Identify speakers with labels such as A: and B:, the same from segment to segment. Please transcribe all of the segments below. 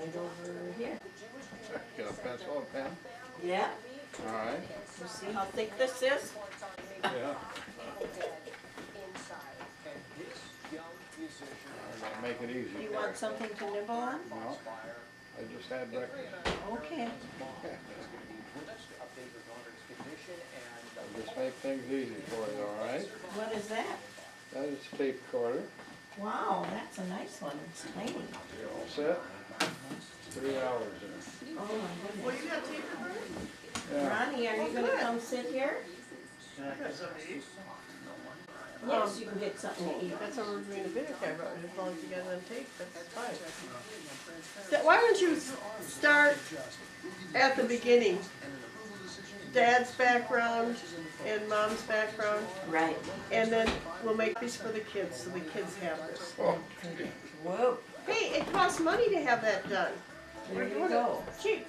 A: it over here.
B: Get a pencil and pen?
A: Yeah.
B: All right.
A: You see how thick this is?
B: Yeah. Make it easy.
A: Do you want something to nibble on?
B: No, I just had breakfast.
A: Okay.
B: Just make things easy for you, all right?
A: What is that?
B: That is tape recorder.
A: Wow, that's a nice one. It's tiny.
B: You all set? 3 hours in.
A: Oh my
C: Well,
A: goodness.
C: you got tape recorder?
B: Yeah.
A: Ronnie, are you gonna come sit here?
C: I got something to eat.
A: Yes, you can get something to eat.
C: That's what we're doing a video camera, as long as you got it on tape, that's fine. Why don't you start at the beginning? Dad's background and mom's background,
A: Right.
C: and then we'll make these for the kids, so the kids have this.
B: Oh,
A: Whoa.
C: Hey, it costs money to have that done.
A: There you go.
C: Cheap.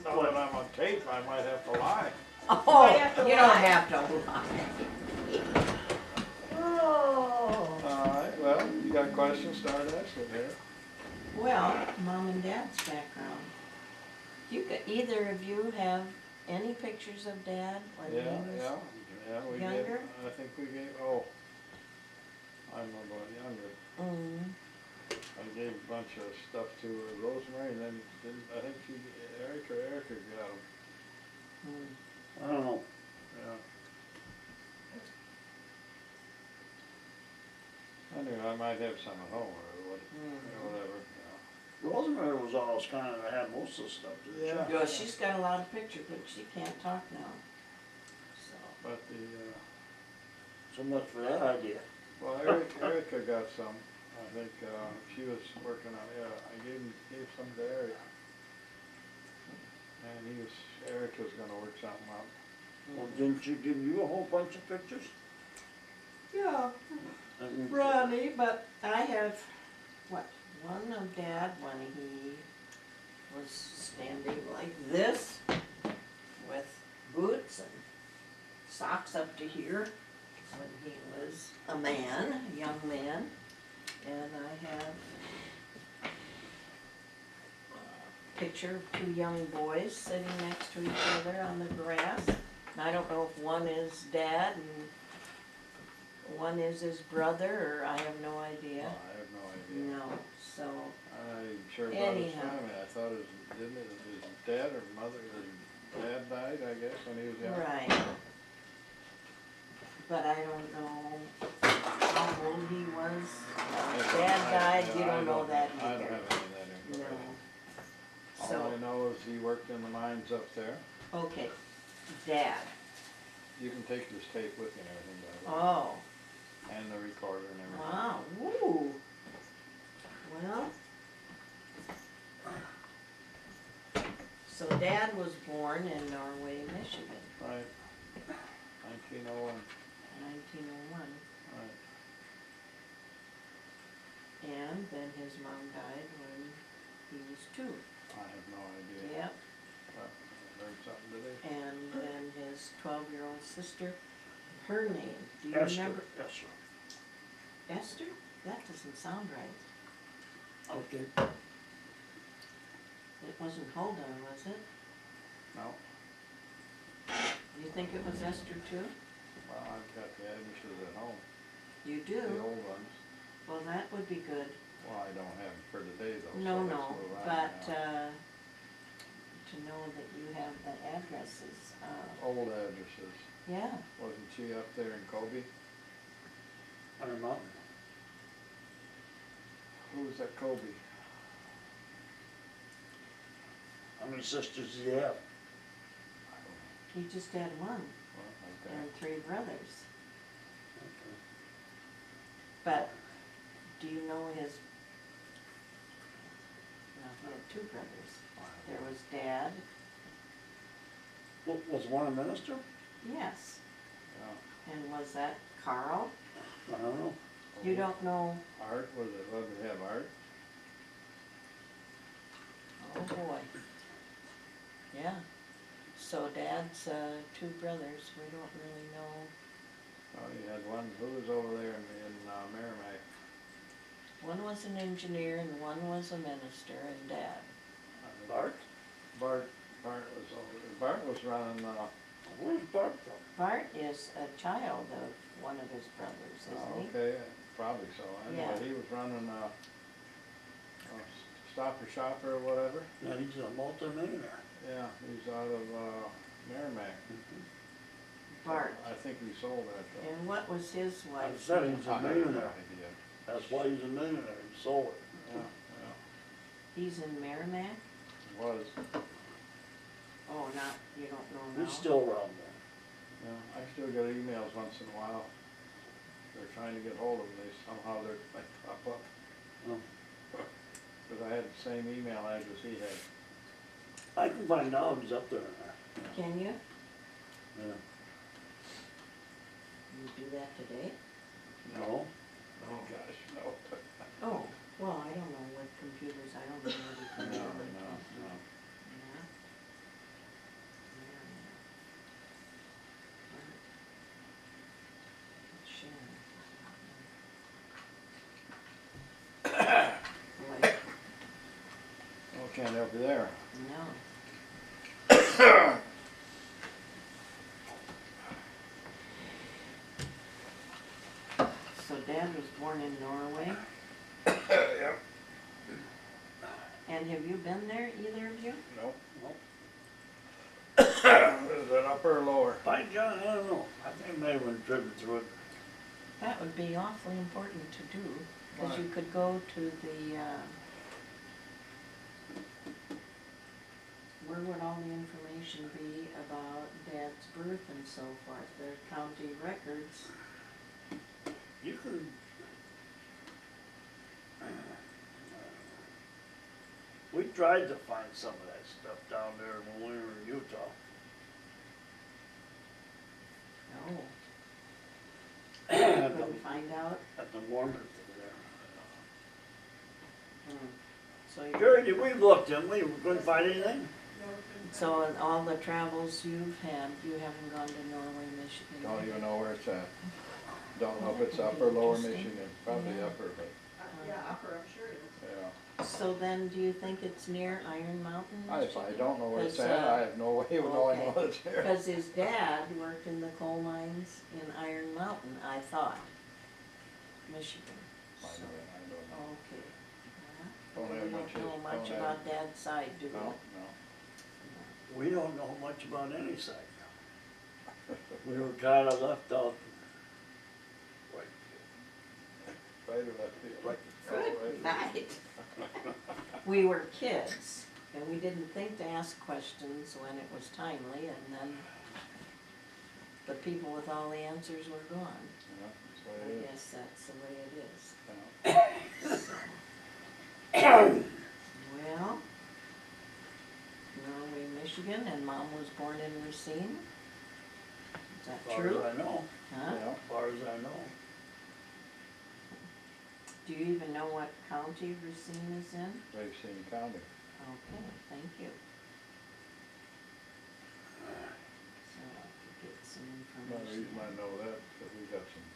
B: now that I'm on tape, I might have to lie.
A: Oh,
C: have to
A: you don't
C: lie.
A: have to lie. Oh.
B: All right, well, you got questions, start asking here.
A: Well, mom and dad's background. Either of you have any pictures of dad when
B: Yeah,
A: he was?
B: yeah, we gave,
A: younger?
B: I think we gave, oh, I'm about younger.
A: Mm.
B: I gave a bunch of stuff to Rosemary, and then I think Erica got them.
A: Mm.
D: I don't know.
B: Yeah. Anyway, I might have some at home or whatever.
D: Rosemary was always kind of had most of the stuff, didn't she?
B: Yeah.
A: Well, she's got a lot of pictures, but she can't talk now. So.
B: But
D: So much for that idea.
B: well, Erica got some. I think she was working on. Yeah, I gave some to Eric, and Eric was going to work something out.
D: Well, didn't she give you a whole bunch of pictures?
A: Yeah,
D: And
A: Ronnie, but I have, what, one of dad when he was standing like this with boots and socks up to here when he was a man, a young man. And I have a picture of two young boys sitting next to each other on the grass. And I don't know if one is dad and one is his brother, or I have no idea.
B: Oh, I have no idea.
A: No, so,
B: I'm not even sure about his
A: Anyhow.
B: family. I thought his dad or mother, his dad died, I guess, when he was young.
A: right. But I don't know how old he was. Dad died, you don't know that
B: I don't
A: either.
B: have any of that information.
A: No.
B: All
A: So,
B: I know is he worked in the mines up there.
A: okay, dad.
B: You can take this tape with you and everything, by the way.
A: Oh,
B: And the recorder and everything.
A: wow, woo. Well. So dad was born in Norway, Michigan,
B: Right. 1901.
A: 1901.
B: Right.
A: And then his mom died when he was 2.
B: I have no idea.
A: Yep.
B: But I heard something today.
A: And then his 12-year-old sister, her name, do you
D: Esther,
A: remember?
D: Esther.
A: Esther? That doesn't sound right.
D: Okay.
A: It wasn't Huldah, was it?
B: No.
A: You think it was Esther too?
B: Well, I've got the addresses at home.
A: You
B: The
A: do?
B: old ones.
A: Well, that would be good.
B: Well, I don't have them for today though.
A: No,
B: so let's
A: no,
B: move on
A: but,
B: now.
A: to know that you have the addresses,
B: Old addresses.
A: yeah.
B: Wasn't she up there in Kobe?
D: Hunter Mountain.
B: Who was that Kobe?
D: How many sisters do you have?
B: I don't know.
A: He just had one
B: Well, okay.
A: and 3 brothers.
D: Okay.
A: But do you know his, no, he had 2 brothers. There was Dad,
D: Was one a minister?
A: yes,
B: Yeah.
A: and was that Carl?
D: I don't know.
A: You don't know,
B: Art, was it, what did it have, Art?
A: oh boy. Yeah, so Dad's 2 brothers, we don't really know.
B: Oh, you had one, who was over there in Merrimack?
A: One was an engineer and one was a minister and Dad.
D: Bart?
B: Bart was running,
D: Where's Bart from?
A: Bart is a child of one of his brothers, isn't he?
B: okay, probably so. Anyway,
A: Yeah.
B: he was running, Stopper Shopper or whatever.
D: Yeah, he's a multi-millionaire.
B: Yeah, he's out of, Merrimack.
A: Bart.
B: I think he sold that though.
A: And what was his
D: I
A: wife's
D: said
A: name?
D: he's
B: I
D: a
B: have no
D: millionaire.
B: idea.
D: That's why he's a millionaire. He sold it.
B: Yeah,
A: He's in Merrimack?
B: yeah, was.
A: Oh, not, you don't know now?
D: He's still around there.
B: Yeah, I still get emails once in a while. They're trying to get hold of them, somehow they pop up.
D: Oh.
B: Cause I had the same email address he had.
D: I can find out he's up there.
A: Can you?
D: Yeah.
A: You do that today?
D: No?
B: Oh, gosh, no.
A: Oh, well, I don't know with computers, I don't know what a
B: No,
A: computer
B: no,
A: is.
B: no.
A: Yeah. Boy,
B: Oh, can't help you there.
A: no. So Dad was born in Norway,
B: Yep.
A: and have you been there, either of you?
B: Nope.
D: Nope.
B: Is it upper or lower?
D: By God, I don't know. I think maybe when driven through it.
A: That would be awfully important to do, because
B: Why?
A: you could go to the, where would all the information be about Dad's birth and so forth? There's county records.
D: You can. We tried to find some of that stuff down there when we were in Utah.
A: No,
D: At the,
A: couldn't find out.
D: at the Mormon thing
A: So
D: there.
A: you,
D: Gary, did we looked and we couldn't find anything?
A: so in all the travels you've had, you haven't gone to Norway, Michigan?
B: Don't
A: have
B: even
A: you?
B: know where it's at. Don't know
A: Well,
B: if
A: that
B: it's
A: would be
B: upper or lower
A: interesting.
B: Michigan, probably
A: Yeah.
B: upper, but,
C: Yeah, upper, I'm sure it is.
B: yeah.
A: So then, do you think it's near Iron Mountain,
B: I
A: Michigan?
B: don't know where it's
A: 'Cause,
B: at, I have no way of knowing
A: okay.
B: what it's there.
A: Because his dad worked in the coal mines in Iron Mountain, I thought, Michigan.
B: I
A: So,
B: don't know.
A: okay.
B: Don't
A: We
B: have much
A: don't know
B: his-
A: much
B: don't have-
A: about Dad's side, do we?
B: No, no.
D: We don't know much about any side. We were kinda left out. Right.
B: Right or left field?
D: Right.
B: Oh,
A: Good
B: right.
A: night. We were kids, and we didn't think to ask questions when it was timely, and then the people with all the answers were gone.
B: Yeah, that's what
A: I
B: it is.
A: guess that's the way it is.
B: Yeah.
A: Well, Norway, Michigan, and Mom was born in Racine? Is that
D: As far
A: true?
D: as I know,
A: Huh?
B: Yeah.
D: as far as I know.
A: Do you even know what county Racine is in?
B: Racine County.
A: Okay, thank you. So I could get some
B: The
A: information.
B: reason I know that, because we got some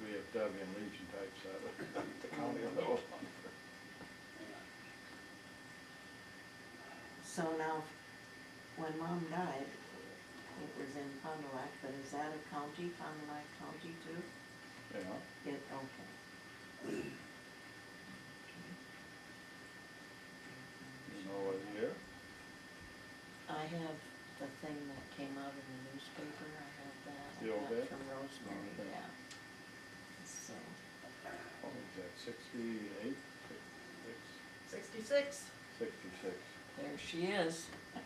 B: VFW and Legion types out of the county of those.
A: So now, when Mom died, it was in Fond du Lac, but is that a county, Fond du Lac County too?
B: Yeah.
A: It, okay.
B: You know what year?
A: I have the thing that came out in the newspaper, I have that. I
B: The old
A: got
B: bit?
A: from Rosemary,
B: Okay.
A: yeah. So,
B: What was that, 68,
C: 66.
B: 66?
A: there she is.
B: Yeah.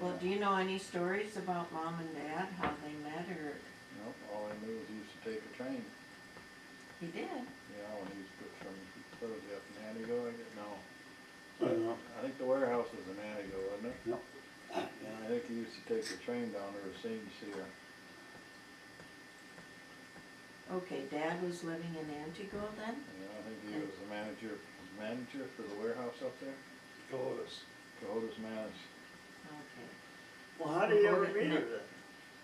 A: Well, do you know any stories about Mom and Dad, how they met, or,
B: Nope, all I knew was he used to take a train.
A: he did?
B: Yeah, when he was from, where was he, up in Antigo, I guess, no.
D: Yeah.
B: I think the warehouse was in Antigo, wasn't it?
D: Yep.
B: And I think he used to take the train down to Racine to see her.
A: Okay, Dad was living in Antigo then?
B: Yeah, I think he was the manager for the warehouse up there.
D: Told us.
B: Cohodas managed.
A: Okay.
D: Well, how do you ever meet her then?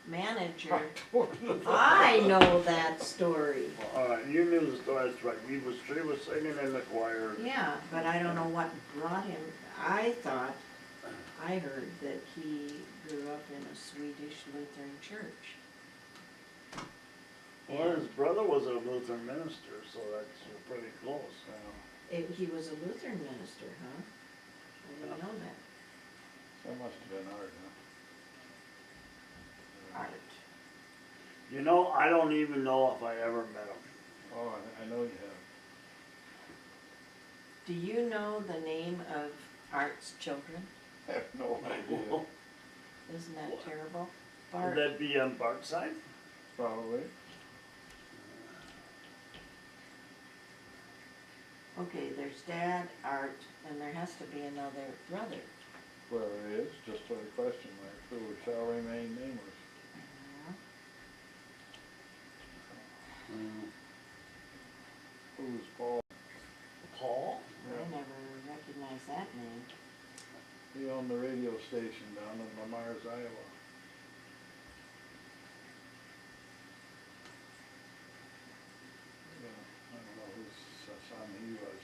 A: manager.
B: Totally.
A: I know that story.
D: Alright, you knew the story, that's right, she was singing in the choir.
A: Yeah, but I don't know what brought him. I thought, I heard that he grew up in a Swedish Lutheran church.
D: Well, his brother was a Lutheran minister, so that's pretty close.
A: He was a Lutheran minister, huh? I didn't know that.
B: That must have been art, huh?
A: Art.
D: You know, I don't even know if I ever met him.
B: Oh, I know you
A: Do you know the name of Art's children?
B: have. I have no idea.
A: Isn't that terrible?
D: Would
A: Bart.
D: that be on Bart's side?
B: Probably.
A: Okay, there's Dad, Art, and there has to be another brother.
B: Well, it is, just put a question mark, who shall remain nameless. Who's Paul?
D: Paul?
A: I never recognized that name.
B: He owned the radio station down in Lamar's, Iowa. Yeah, I don't know whose son he was,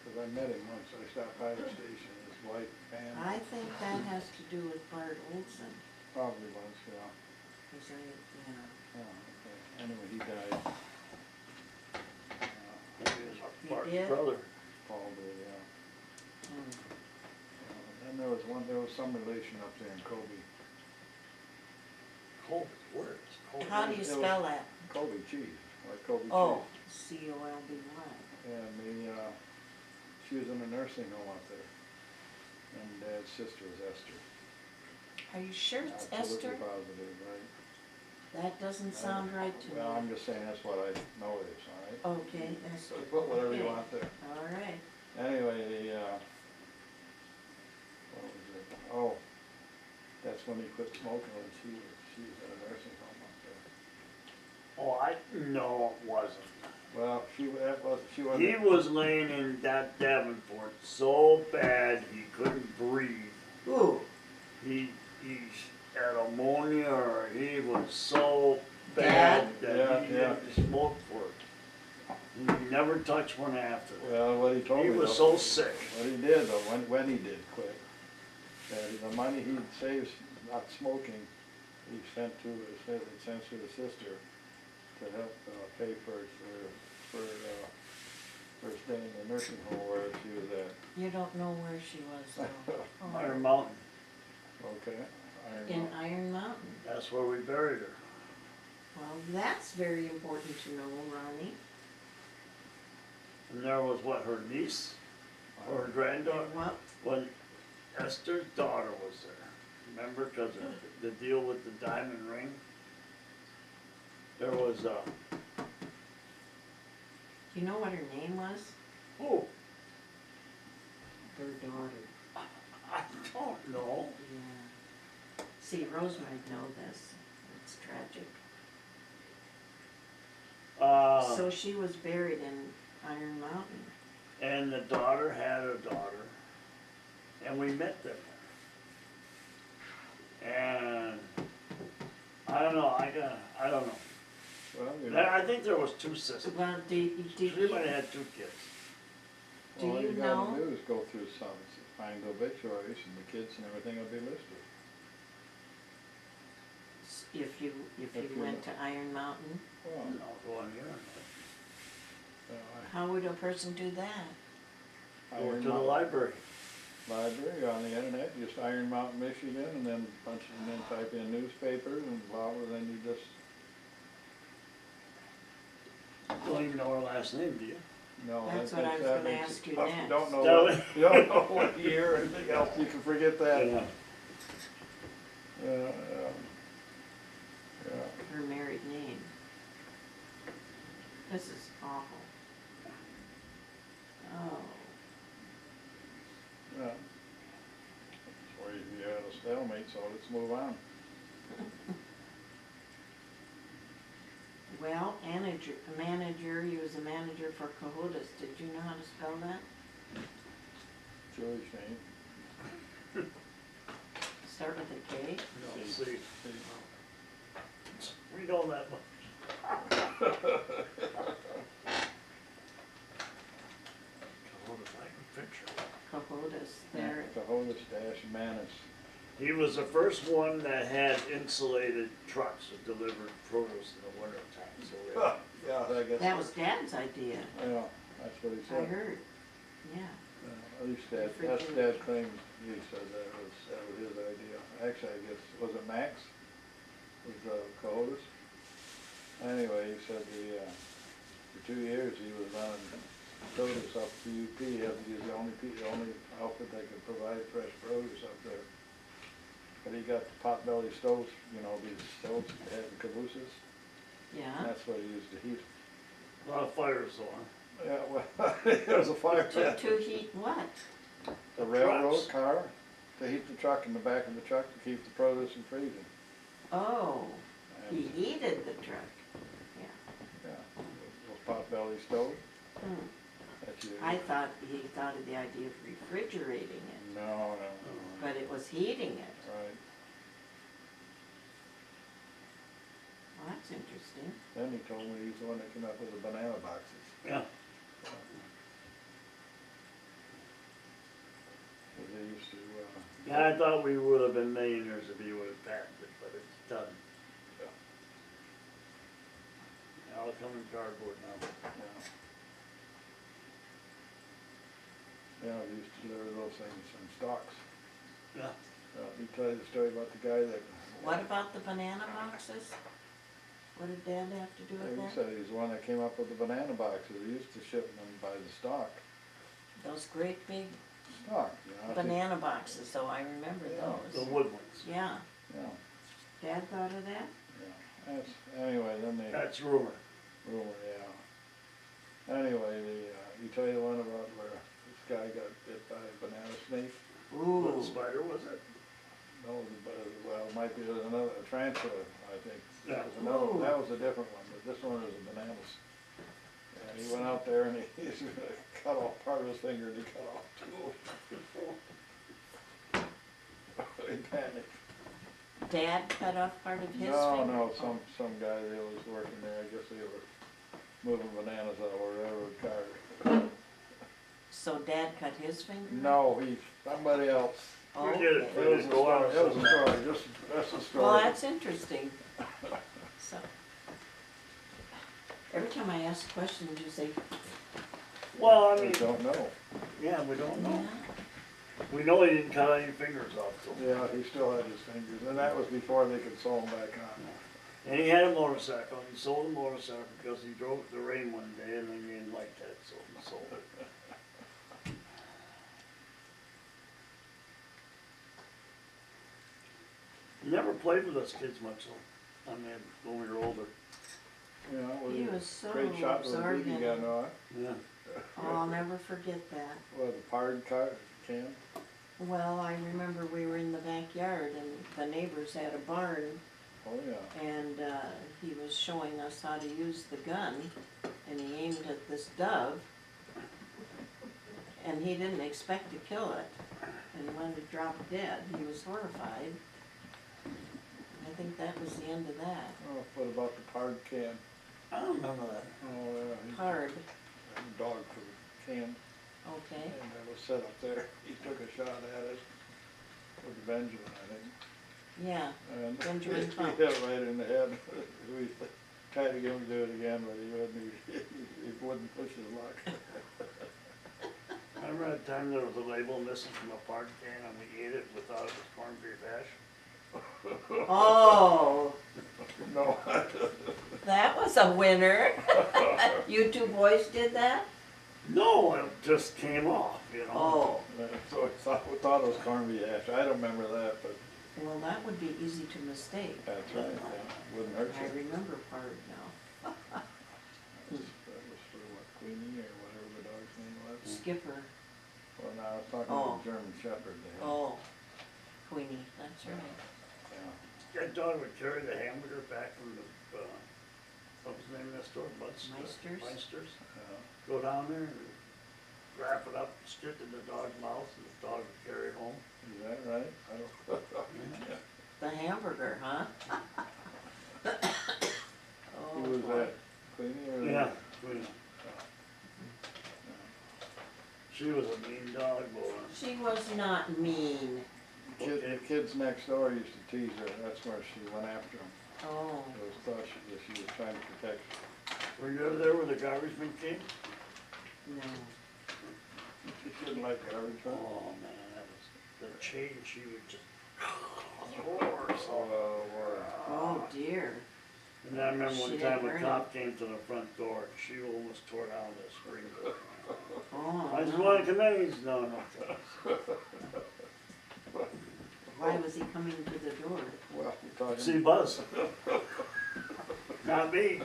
B: cause I met him once, I stopped by the station, his wife, Pam,
A: I think that has to do with Bart Olson.
B: probably was, yeah.
A: 'Cause
B: Oh, okay. Anyway, he died.
D: Maybe it was Bart's
A: did?
D: brother.
B: Paul did, yeah.
A: Hmm.
B: Then there was some relation up there in Kobe.
D: Colby, where is Colby?
A: How do you spell that?
B: Kobe cheese, like Kobe
A: Oh,
B: cheese.
A: Colby.
B: And she was in a nursing home up there. And Dad's sister was Esther.
A: Are you sure it's
B: Absolutely
A: Esther?
B: positive, right?
A: That doesn't sound right to me.
B: Well, I'm just saying that's what I know it is, all right?
A: Okay,
B: So
A: Esther.
B: put whatever you
A: Okay.
B: want there.
A: All right.
B: Anyway, what was it? Oh, that's when he quit smoking and she was in a nursing home up there.
D: Oh, no, it wasn't.
B: Well, she wasn't.
D: He was laying in that Davenport so bad he couldn't breathe.
A: Ooh,
D: He had ammonia, or he was so
A: Bad?
D: bad that
B: Yeah,
D: he
B: yeah.
D: didn't smoke for it. He never touched one after that.
B: Well, what he told
D: He
B: me
D: was
B: though,
D: so sick.
B: what he did though, when he did quit, that the money he'd saved not smoking, he sent to his sister to help pay for staying in the nursing home where she was at.
A: you don't know where she was though.
D: Iron
A: Oh.
D: Mountain,
B: Okay.
A: In Iron Mountain.
D: that's where we buried her.
A: Well, that's very important to know, Ronnie.
D: And there was what, her niece or her granddaughter?
A: What?
D: When Esther's daughter was there, remember, because of the deal with the diamond ring? There was
A: You know what her name was?
D: oh,
A: Her daughter.
D: I don't know.
A: Yeah. See, Rose might know this. It's tragic. So she was buried in Iron Mountain.
D: And the daughter had a daughter, and we met them there. And I don't know, I don't know.
B: Well, you
D: I think there was two sisters.
A: Well,
D: She might have had two kids.
A: do
B: all
A: you
B: you gotta
A: know?
B: do is go through some, find obituaries and the kids and everything will be listed.
A: If you
B: If you
A: went
B: know.
A: to Iron Mountain,
B: Well,
D: No, go on here.
A: how would a person do that?
D: Go
B: Iron
D: to the
B: Mountain
D: library.
B: Library on the internet, just Iron Mountain, Michigan, and then type in newspapers and blah, blah, then you just,
D: Don't even know her last name, do you?
B: no.
A: That's
B: that-
A: what I was
B: that
A: gonna
B: makes
A: ask
B: it
A: you
B: tough.
A: next.
B: You don't know
D: Tell
B: what,
D: me.
B: you don't know what year or anything else, you can forget that.
D: Yeah.
B: Yeah.
A: Her married name. This is awful. Oh,
B: Yeah. Or you had a stalemate, so let's move on.
A: well, manager, he was a manager for Cohotus. Did you know how to spell that?
B: Jewish name.
A: Start with a K?
D: No, see. Cohodes, we know that much. Cohodes, I can picture it.
A: Cohodes there.
B: Cohodes dash Manus.
D: He was the first one that had insulated trucks that delivered produce in the winter time, so
B: Yeah, I guess.
A: That was Dad's idea,
B: Yeah, that's what he
A: I
B: said.
A: heard, yeah.
B: At least that's Dad's claim, he said that was his idea. Actually, I guess, was it Max? Was Cohodes? Anyway, he said for 2 years he was running produce up to UP. He had to use the only outfit that could provide fresh produce up there. But he got the potbelly stoves, you know, these stoves that had the cabooses.
A: Yeah,
B: That's what he used to heat.
D: a lot of fires on.
B: Yeah, well, there was a fire
A: to
B: pit.
A: heat what?
B: The railroad
D: Trucks.
B: car, to heat the truck in the back of the truck to keep the produce from freezing.
A: Oh,
B: And,
A: he heated the truck, yeah.
B: yeah, those potbelly stoves.
A: Hmm.
B: That you,
A: I thought he thought of the idea of refrigerating it,
B: no,
A: but it was heating it.
B: right.
A: Well, that's interesting.
B: Then he told me he's the one that came up with the banana boxes.
D: Yeah.
B: 'Cause they used to,
D: Yeah, I thought we would have been millionaires if he would have patented it, but it's done.
B: Yeah.
D: They all come in cardboard now.
B: yeah. Yeah, they used to deliver those things in stocks.
D: Yeah.
B: Let me tell you the story about the guy that.
A: What about the banana boxes? What did Dad have to do with
B: He
A: that?
B: said he's the one that came up with the banana boxes. He used to ship them by the stock.
A: Those great big
B: Stock, you know. I think-
A: banana boxes, so I remember
B: Yeah.
D: The
A: those.
D: wood ones.
A: Yeah,
B: Yeah,
A: Dad thought of that?
B: yeah. That's, anyway, then they,
D: That's rumor.
B: rumor, yeah. Anyway, you tell you the one about where this guy got bit by a banana snake?
D: What
A: Ooh,
D: spider was it?
B: No, well, it might be another, a tarantula, I think.
D: Yeah.
B: That was another,
A: Ooh.
B: that was a different one, but this one is a bananas. And he went out there and he's gonna cut off part of his finger and he cut off two. He panicked.
A: Dad cut off part of his
B: No,
A: finger?
B: no, some guy that was working there, I guess they were moving bananas out of a railroad car.
A: So Dad cut his finger?
B: No, somebody else.
A: Oh,
D: Forget it,
A: okay.
B: It was a
D: Go on,
B: story, it was a story, that's a story.
A: Well, that's interesting. So, every time I ask questions, you say,
D: Well, I
B: We
D: mean,
B: don't know.
D: yeah, we don't
A: yeah.
D: know. We know he didn't cut any fingers off, so.
B: Yeah, he still had his fingers, and that was before they could sew them back on.
D: And he had a motorcycle, and he sold a motorcycle because he drove it in the rain one day and he didn't like that, so he sold it. He never played with us kids much though, I mean, when we were older.
B: Yeah,
A: He
B: a
A: was so
B: great shot with a
A: absorbed
B: BB
A: in
B: gun
A: it.
B: on it.
D: Yeah.
A: Oh, I'll never forget that.
B: Well, the pard can.
A: Well, I remember we were in the backyard and the neighbors had a barn
B: Oh, yeah.
A: and he was showing us how to use the gun and he aimed at this dove and he didn't expect to kill it. And when it dropped dead, he was horrified. I think that was the end of that.
B: Oh, what about the pard can?
D: I don't remember that.
B: Oh, yeah.
A: Hard,
B: Dog food can,
A: okay.
B: and it was set up there. He took a shot at it with Benjamin, I think.
A: Yeah,
B: And
A: Benjamin
B: he
A: Pump.
B: hit it right in the head. We tried to get him to do it again, but he wouldn't, he wouldn't push his luck.
D: I remember that time there was a label missing from a pard can and we ate it, we thought it was corned beef hash.
A: Oh,
B: No.
A: that was a winner. You two boys did that?
D: No, it just came off, you know.
A: Oh,
B: So we thought it was corned beef hash. I don't remember that, but
A: well, that would be easy to mistake.
B: that's right, yeah. Wouldn't hurt
A: I
B: you.
A: remember part now.
B: That was for what, Queenie or whatever the dog's name was?
A: Skipper,
B: Well, no, I was talking
A: Oh.
B: about the German Shepherd there.
A: oh, Queenie, that's right.
B: Yeah.
D: That dog would carry the hamburger back from the, what was the name of that store?
A: Meisters?
D: Meisters.
B: Yeah.
D: Go down there and wrap it up, stick it in the dog's mouth, and the dog would carry it home.
B: Is that right? I don't.
A: The hamburger, huh? Oh,
B: Who was
A: boy.
B: that, Queenie or?
D: Yeah, Queen. She was a mean dog, boy.
A: She was not mean.
B: The kids next door used to tease her, that's where she went after him.
A: Oh,
B: It was thought that she was trying to protect
D: Were you ever there where the garbage man came?
A: no.
B: She didn't like garbage, huh?
D: Oh, man, that was, the chain, she would just roar so.
A: Oh, dear.
D: And I remember
A: She
D: one
A: didn't
D: time a
A: hurt
D: cop came to the front door, she almost tore down the screen door.
A: Oh,
D: I just
A: no.
D: wanna come in, he said, no, no, thanks.
A: Why was he coming to the door?
B: Well, you're talking.
D: See Buzz. Not me.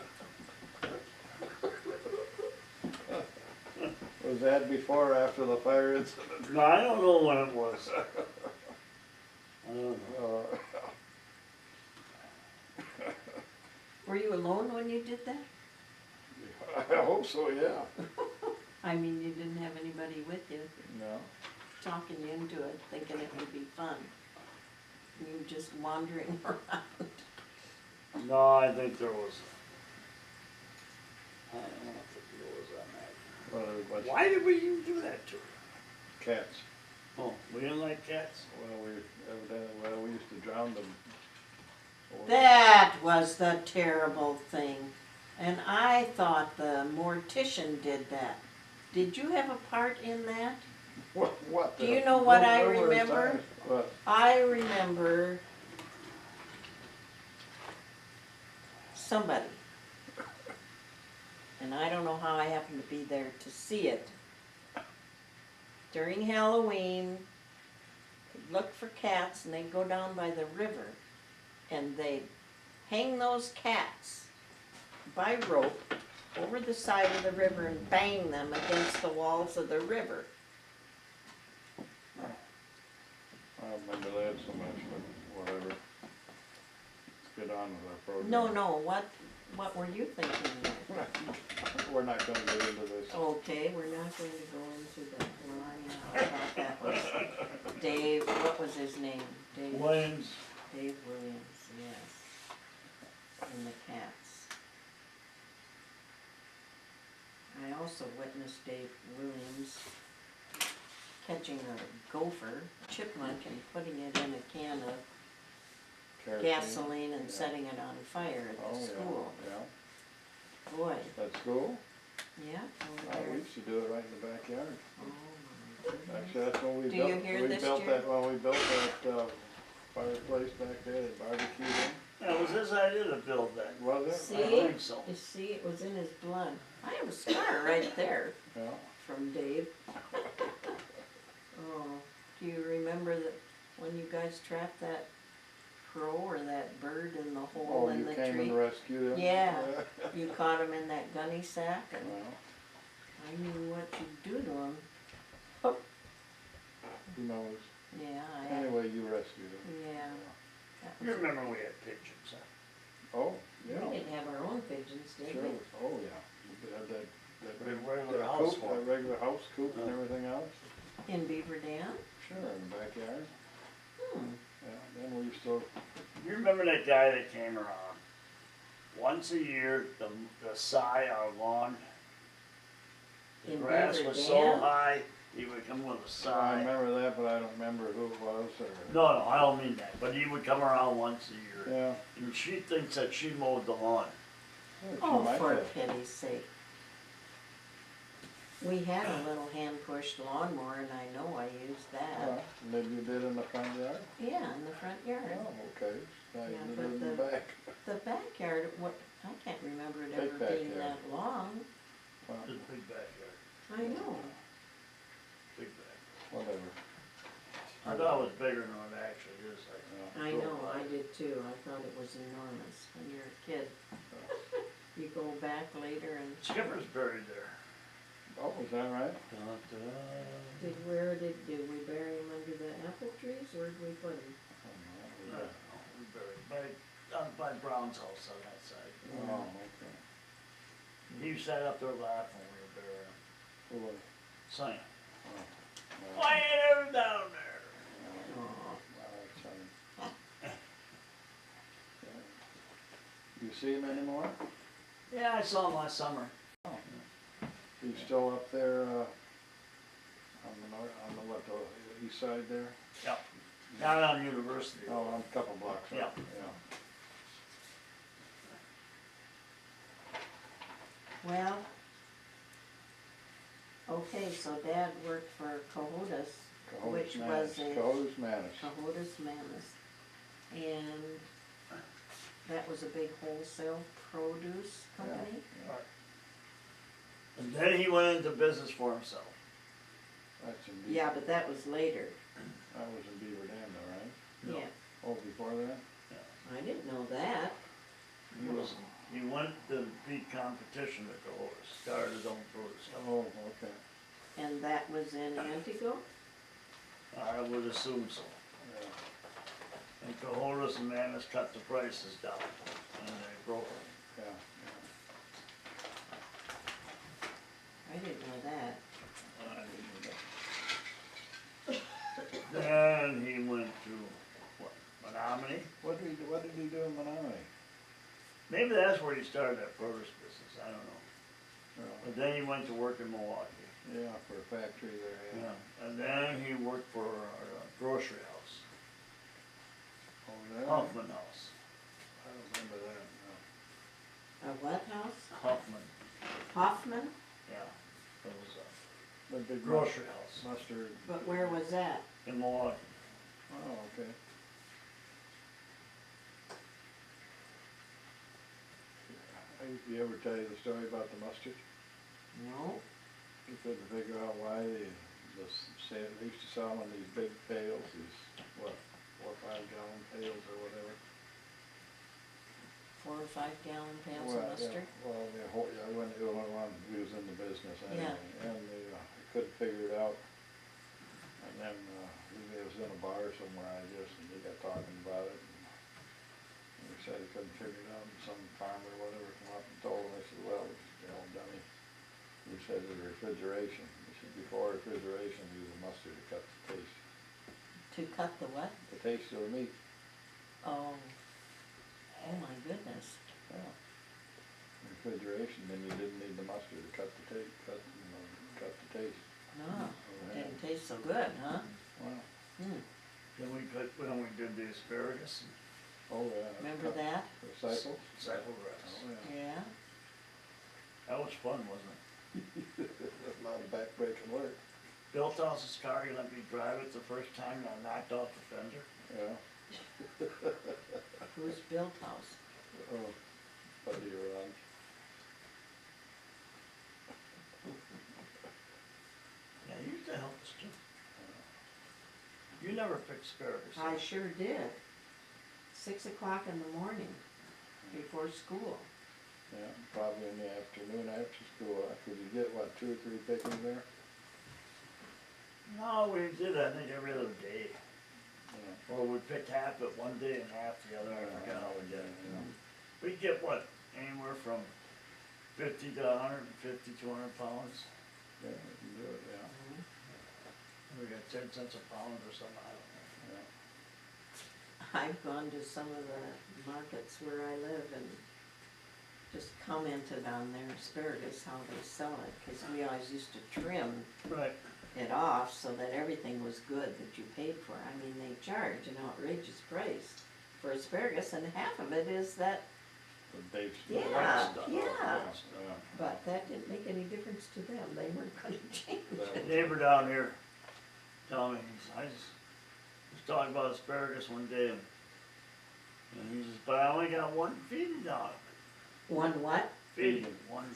B: Was that before or after the fire incident?
D: No, I don't know when it was. I don't know.
A: Were you alone when you did that?
B: I hope so, yeah.
A: I mean, you didn't have anybody with you
B: No.
A: talking you into it, thinking it would be fun. You were just wandering around.
D: No, I think there was, I don't know what the deal was on that.
B: Well, there was a bunch of
D: Why did we even do that to her?
B: cats.
D: Oh, we didn't like cats?
B: Well, we used to drown them.
A: That was the terrible thing. And I thought the mortician did that. Did you have a part in that?
B: What?
A: Do you know what I
B: numerous
A: remember?
B: times. What?
A: I remember somebody, and I don't know how I happened to be there to see it. During Halloween, they'd look for cats and they'd go down by the river and they'd hang those cats by rope over the side of the river and bang them against the walls of the river.
B: I don't remember that so much, but whatever. Let's get on with our program.
A: No, what were you thinking there?
B: We're not gonna get into this.
A: Okay, we're not going to go into that. Well, I thought that was Dave, what was his name? Dave
D: Williams.
A: Dave Williams, yes. And the cats. I also witnessed Dave Williams catching a gopher, chipmunk, and putting it in a can of
B: Kerosene.
A: gasoline and
B: Yeah.
A: setting it on fire at
B: Oh,
A: the
B: yeah,
A: school.
B: yeah.
A: Boy,
B: At school?
A: yeah, over
B: Oh, we
A: there.
B: used to do it right in the backyard.
A: Oh my goodness.
B: Actually, that's when we
A: Do
B: built.
A: you hear
B: we
A: this,
B: built
A: Jerry?
B: that. Well, we built that fireplace back there. They barbecued in.
D: That was his idea to build that.
B: Was it?
A: See?
D: I think so.
A: You see, it was in his blood. I have a scar right there
B: Yeah.
A: from Dave. Oh, do you remember that when you guys trapped that crow or that bird in the hole
B: Oh,
A: in
B: you
A: the
B: came
A: tree?
B: and rescued him?
A: Yeah. You caught him in that gunny sack, and
B: Well,
A: I knew what you'd do to him.
B: who knows?
A: Yeah, I had,
B: Anyway, you rescued him.
A: yeah. That
D: You
A: was,
D: remember we had pigeons, huh?
B: Oh,
A: we
B: yeah.
A: didn't have our own pigeons, did
B: Sure.
A: we?
B: Oh, yeah. You had that big
D: Regular
B: that
D: house
B: coop,
D: one.
B: that regular house coop and
D: Yeah.
B: everything else.
A: In Beaver Dam?
B: Sure, in the backyard.
A: Hmm.
B: Yeah, then we used to,
D: You remember that guy that came around? Once a year, the side, our lawn, the
A: In
D: grass
A: Beaver
D: was so
A: Dam?
D: high, he would come with a
B: I
D: side.
B: remember that, but I don't remember who it was or.
D: No, I don't mean that, but he would come around once a year.
B: Yeah.
D: And she thinks that she mowed the lawn.
B: Yeah, she
A: Oh,
B: might
A: for
B: have.
A: pity's sake. We had a little hand-pushed lawnmower, and I know I used that.
B: Well, maybe you did in the front yard?
A: Yeah, in the front yard.
B: Oh, okay. Now
A: Yeah,
B: you
A: but
B: live in the back.
A: The backyard, what, I can't remember it
B: Big
A: ever being
B: backyard.
A: that long.
B: Well,
D: It's a big backyard,
A: I know.
D: big backyard.
B: whatever.
D: I thought it was bigger than it actually is.
B: Yeah.
A: I know, I did too. I thought it was enormous when you're a kid. You go back later and,
D: Skipper's buried there.
B: Oh, is that right?
A: did we bury him under the apple trees? Where'd we put him?
D: No, we buried by Brown's house on that side.
B: Oh, okay.
D: He sat up there laughing when we were burying him,
B: Who was?
D: saying,
B: Oh,
D: "Why ain't ever down there?"
A: Aw.
B: that's funny. Yeah. You see him anymore?
D: Yeah, I saw him last summer.
B: He's still up there, on the north, on the what, the east side there?
D: Yep. Down on University.
B: Oh, I'm a couple blocks up,
D: Yeah.
B: yeah.
A: Well, okay, so Dad worked for Cohodas, which was a
B: Cohodas Manus.
A: Cohodas Mammoth, and that was a big wholesale produce company.
B: Yeah.
D: And then he went into business for himself.
B: That's in Beaver.
A: Yeah, but that was later.
B: That was in Beaver Dam though, right?
D: No.
A: Yeah,
B: Oh, before that?
A: I didn't know that.
D: He went to beat competition at the horse, started his own produce company.
B: Oh, okay,
A: And that was in Antigo?
D: I would assume so.
B: yeah,
D: And Cohodas and Manus cut the prices down, and they broke them.
B: yeah,
A: I didn't know that.
D: Then he went to, what, Menominee?
B: What did he do in Menominee?
D: Maybe that's where he started that produce business, I don't know.
B: Yeah,
D: But then he went to work in Milwaukee.
B: yeah, for a factory there, yeah.
D: And then he worked for a grocery house,
B: Oh, yeah?
D: Hoffman House.
B: I don't remember that, no.
A: A what house?
D: Hoffman,
A: Hoffman?
D: yeah. It was
B: The big
D: a grocery house
B: mustard,
A: But where was that?
D: in Milwaukee.
B: oh, okay. You ever tell you the story about the mustard?
A: No.
B: You couldn't figure out why they used to sell them in these big pails, these, what, 4 or 5 gallon pails or whatever.
A: 4 or 5 gallon pails
B: Well,
A: of mustard?
B: Yeah, well, when we was in the business
A: Yeah.
B: anyway, and they couldn't figure it out. And then, he was in a bar somewhere, I guess, and they got talking about it. And he said he couldn't figure it out, and some farmer or whatever came up and told him, I said, well, you know, dummy. He said the refrigeration, he said before refrigeration, use the mustard to cut the taste,
A: To cut the what?
B: the taste of the meat.
A: Oh. Oh my goodness.
B: Yeah. Refrigeration, then you didn't need the mustard to cut the taste.
A: No,
B: Yeah.
A: didn't taste so good, huh?
B: Wow.
A: Hmm.
D: Then when we did the asparagus and
B: Oh, yeah.
A: Remember that?
B: Recycle?
D: cycle grass.
B: Oh, yeah.
A: Yeah.
D: That was fun, wasn't it?
B: A lot of backbreaking work.
D: Built House's car, he let me drive it the first time, and I knocked off the fender.
B: Yeah.
A: Who's built house?
B: Oh, buddy around.
D: Yeah, he used to help us too. You never picked asparagus.
A: I sure did. 6 o'clock in the morning, before school.
B: Yeah, probably in the afternoon after school. Could you get, what, 2 or 3 pickings there?
D: No, we did, I think, every other day.
B: Yeah.
D: Or we picked half it one day and half the other, I forgot how we did it.
B: Yeah.
D: We'd get what, anywhere from 50 to 150, 200 pounds.
B: Yeah, you can do it, yeah.
D: We got 10 cents a pound or something, I don't know.
B: Yeah.
A: I've gone to some of the markets where I live and just commented on their asparagus, how they sell it, because we always used to trim
D: Right.
A: it off so that everything was good that you paid for. I mean, they charge an outrageous price for asparagus, and half of it is that,
B: The dates.
A: Yeah,
D: stuff.
A: yeah.
B: Yeah.
A: but that didn't make any difference to them. They weren't gonna change
D: A
A: it.
D: neighbor down here telling me, I was talking about asparagus one day, and he says, but I only got one feeding on it.
A: One what?
D: Feeding, one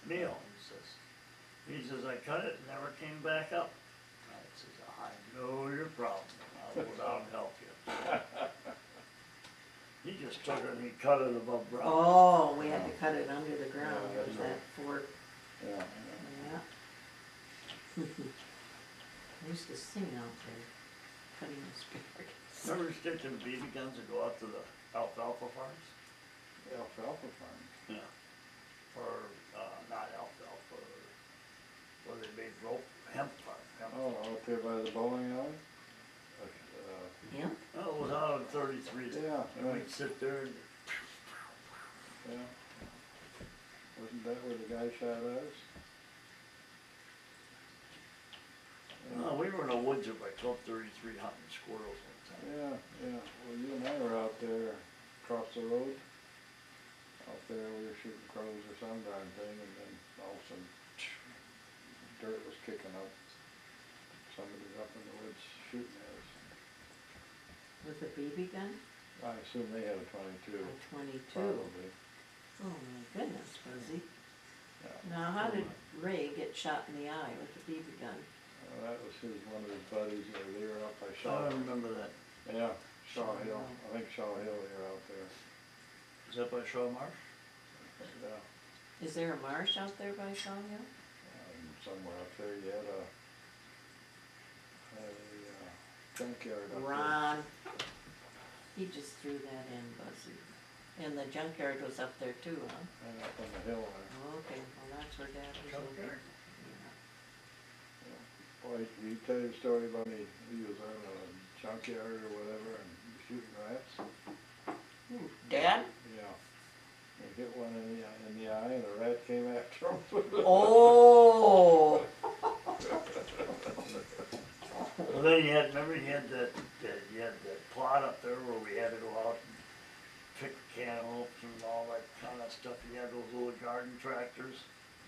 D: meal, he says, I cut it, and never came back up. I says, I know your problem, I'll go down and help you. He just took it and he cut it above ground.
A: Oh, we had to cut it under the ground,
B: Yeah,
A: with
B: that's
A: that fork.
B: Yeah, yeah.
A: Yeah. I used to sing out there, cutting asparagus.
D: Remember sticking BB guns that go out to the alfalfa farms?
B: Alfalfa farm.
D: Yeah. Or, not alfalfa, where they made rope, hemp farm, hemp.
B: Oh, out there by the bowling alley?
A: Yeah?
D: Oh, it was out on 33.
B: Yeah,
D: And we'd
B: right.
D: sit there and,
B: Yeah. that where the guy shot ours?
D: No, we were in the woods at like 12:33 hunting squirrels one time.
B: Yeah, yeah, well, you and I were out there across the road. Out there, we were shooting crows or some darn thing, and then Olson, dirt was kicking up. Somebody's up in the woods shooting at us.
A: With a BB gun?
B: I assume they had a 22.
A: A 22.
B: Probably.
A: Oh my goodness, Fuzzy.
B: Yeah.
A: Now, how did Ray get shot in the eye with a BB gun?
B: That was one of his buddies, they were up by
D: I
B: Shaw.
D: don't remember that.
B: Yeah, Shaw
A: Shaw
B: Hill,
A: Hill.
B: I think Shaw Hill, they were out there.
D: Is that by Shaw Marsh?
B: Yeah,
A: Is there a marsh out there by Shaw Hill?
B: somewhere up there, you had a junkyard up there.
A: Ron. He just threw that in, Buzzy. And the junkyard was up there too, huh?
B: And up on the hill there.
A: Okay, well, that's where Dad was over.
D: Junkyard?
B: Boy, he tell you a story about he was on a junkyard or whatever and shooting rats.
A: Who, Dad?
B: Yeah. He hit one in the eye and a rat came after him.
A: Oh!
D: Well, then you had, remember you had that plot up there where we had to go out and pick cantaloupes and all that kind of stuff. You had those little garden tractors.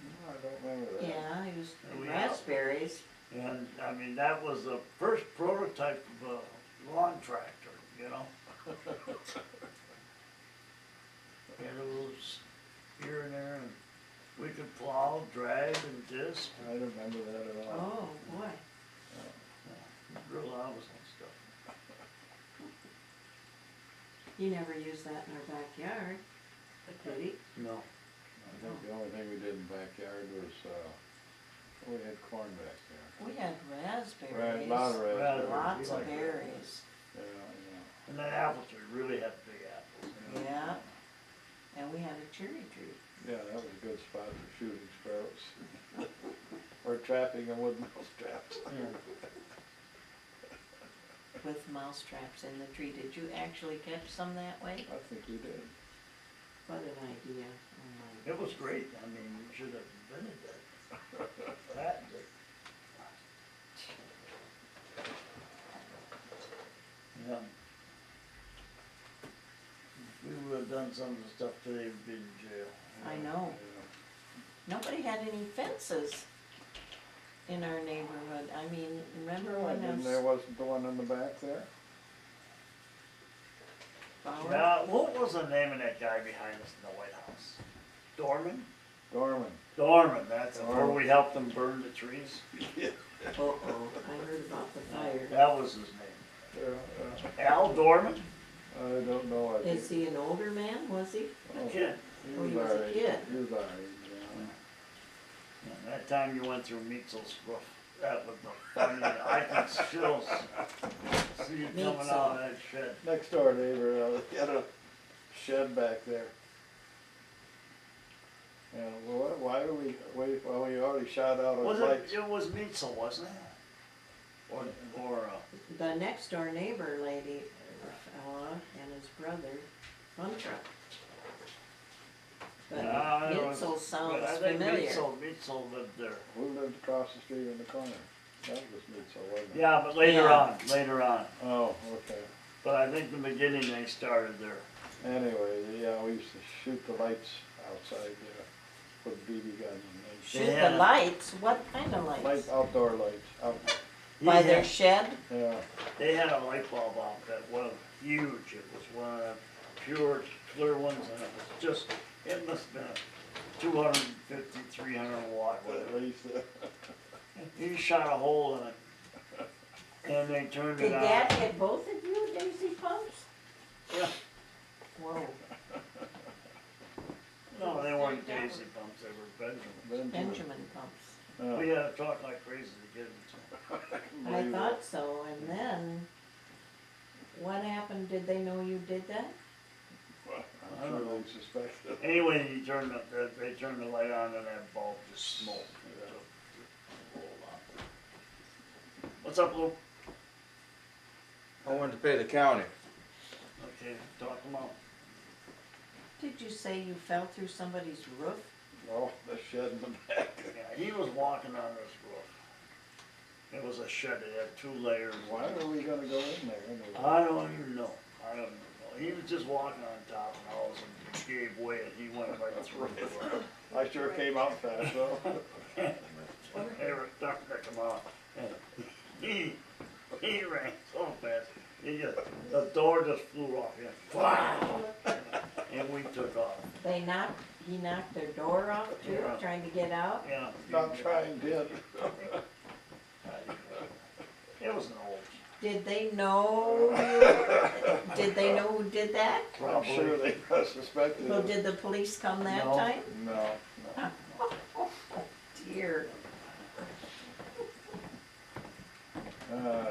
B: No, I don't remember that.
A: Yeah, he was
D: And we
A: raspberries.
D: And, I mean, that was the first prototype of a lawn tractor, you know? And it was here and there, and we could plow, drag, and disc.
B: I don't remember that at all.
A: Oh, boy.
D: Real hours and stuff.
A: He never used that in our backyard, did he?
D: No.
B: I think the only thing we did in the backyard was, we had corn back there.
A: We had
B: Right,
A: raspberries.
B: a lot of raspberries.
A: Lots
D: You
A: of
D: like
A: berries.
B: Yeah, yeah.
D: And then apples, we really had big apples. You know?
A: Yeah. And we had a cherry tree.
B: Yeah, that was a good spot for shooting sparrows. Or trapping them with mouse traps.
A: With mouse traps in the tree. Did you actually catch some that way?
B: I think we did.
A: What an idea. Oh my.
D: It was great, I mean, we should have invented that. That, yeah. If we would have done some of the stuff today, we'd be in jail.
A: I know. Nobody had any fences in our neighborhood. I mean, remember
B: Yeah.
A: when
B: And there wasn't the one in the back there?
A: Bauer?
D: Now, what was the name of that guy behind us in the White House? Dorman?
B: Dorman.
D: Dorman, that's it, where
B: Dorman.
D: we helped them burn the trees.
A: Uh-oh, I heard about the fire.
D: That was his name. Al Dorman?
B: I don't know. I
A: Is
B: think-
A: he an older man, was he?
B: oh,
D: Kid.
A: Oh, he was
B: our
A: a
B: age.
A: kid.
B: He was our age, yeah.
D: And that time you went through Meetzel's roof, that was the funny, I can still see you coming out of that shed.
B: Next door neighbor, he had a shed back there. Yeah, well, why do we, well, we already shot out our
D: Was
B: lights.
D: it was Meetzel, wasn't it? Or,
A: The next door neighbor lady, or fella, and his brother, Hunter. But
D: I don't-
A: Mitzel sounds
D: I think
A: familiar.
D: Meetzel lived there.
B: We lived across the street in the corner. That was Mitchell, wasn't it?
D: Yeah, but
A: Yeah.
D: later on.
B: Oh, okay.
D: But I think in the beginning they started there.
B: Anyway, yeah, we used to shoot the lights outside, with BB guns and
A: Shoot
D: Yeah.
A: the lights? What kind of
B: lights,
A: lights?
B: outdoor lights, out,
A: By
D: He
A: their
D: had-
A: shed?
B: yeah.
D: They had a light bulb out that was huge. It was one of the pure clear ones, and it was just, it must have been a 250, 300 watt.
B: At least,
D: He shot a hole in it, and they turned
A: Did
D: it on.
A: Dad get both of you Daisy pumps?
D: Yeah.
A: Whoa,
D: No, they weren't Daisy pumps, they were Benjamin.
A: Benjamin pumps.
D: We had to talk like crazy to get them to.
A: I thought so, and then, what happened? Did they know you did that?
B: I'm sure they suspected.
D: Anyway, they turned the light on and that bulb just smoked. What's up, Lou?
E: I wanted to pay the county.
D: Okay, talk them out.
A: Did you say you fell through somebody's roof?
B: Oh, the shed in the back.
D: Yeah, he was walking on this roof. It was a shed, it had 2 layers.
B: Why are we gonna go in there anyway?
D: I don't even know, I don't even know. He was just walking on top and all of a sudden he gave way and he went right through the door.
B: I sure came out fast though.
D: They were starting to come out. And he ran so fast, the door just flew off him. Wow! And we took off.
A: He knocked their door off too,
D: Yeah.
A: trying to get out?
D: Yeah.
B: Not trying, did.
D: It was an old.
A: Did they know who did that?
B: I'm sure they suspected
A: Well,
B: it.
A: did the police come that
D: No.
A: time?
B: No, no.
A: Dear.
B: Yeah.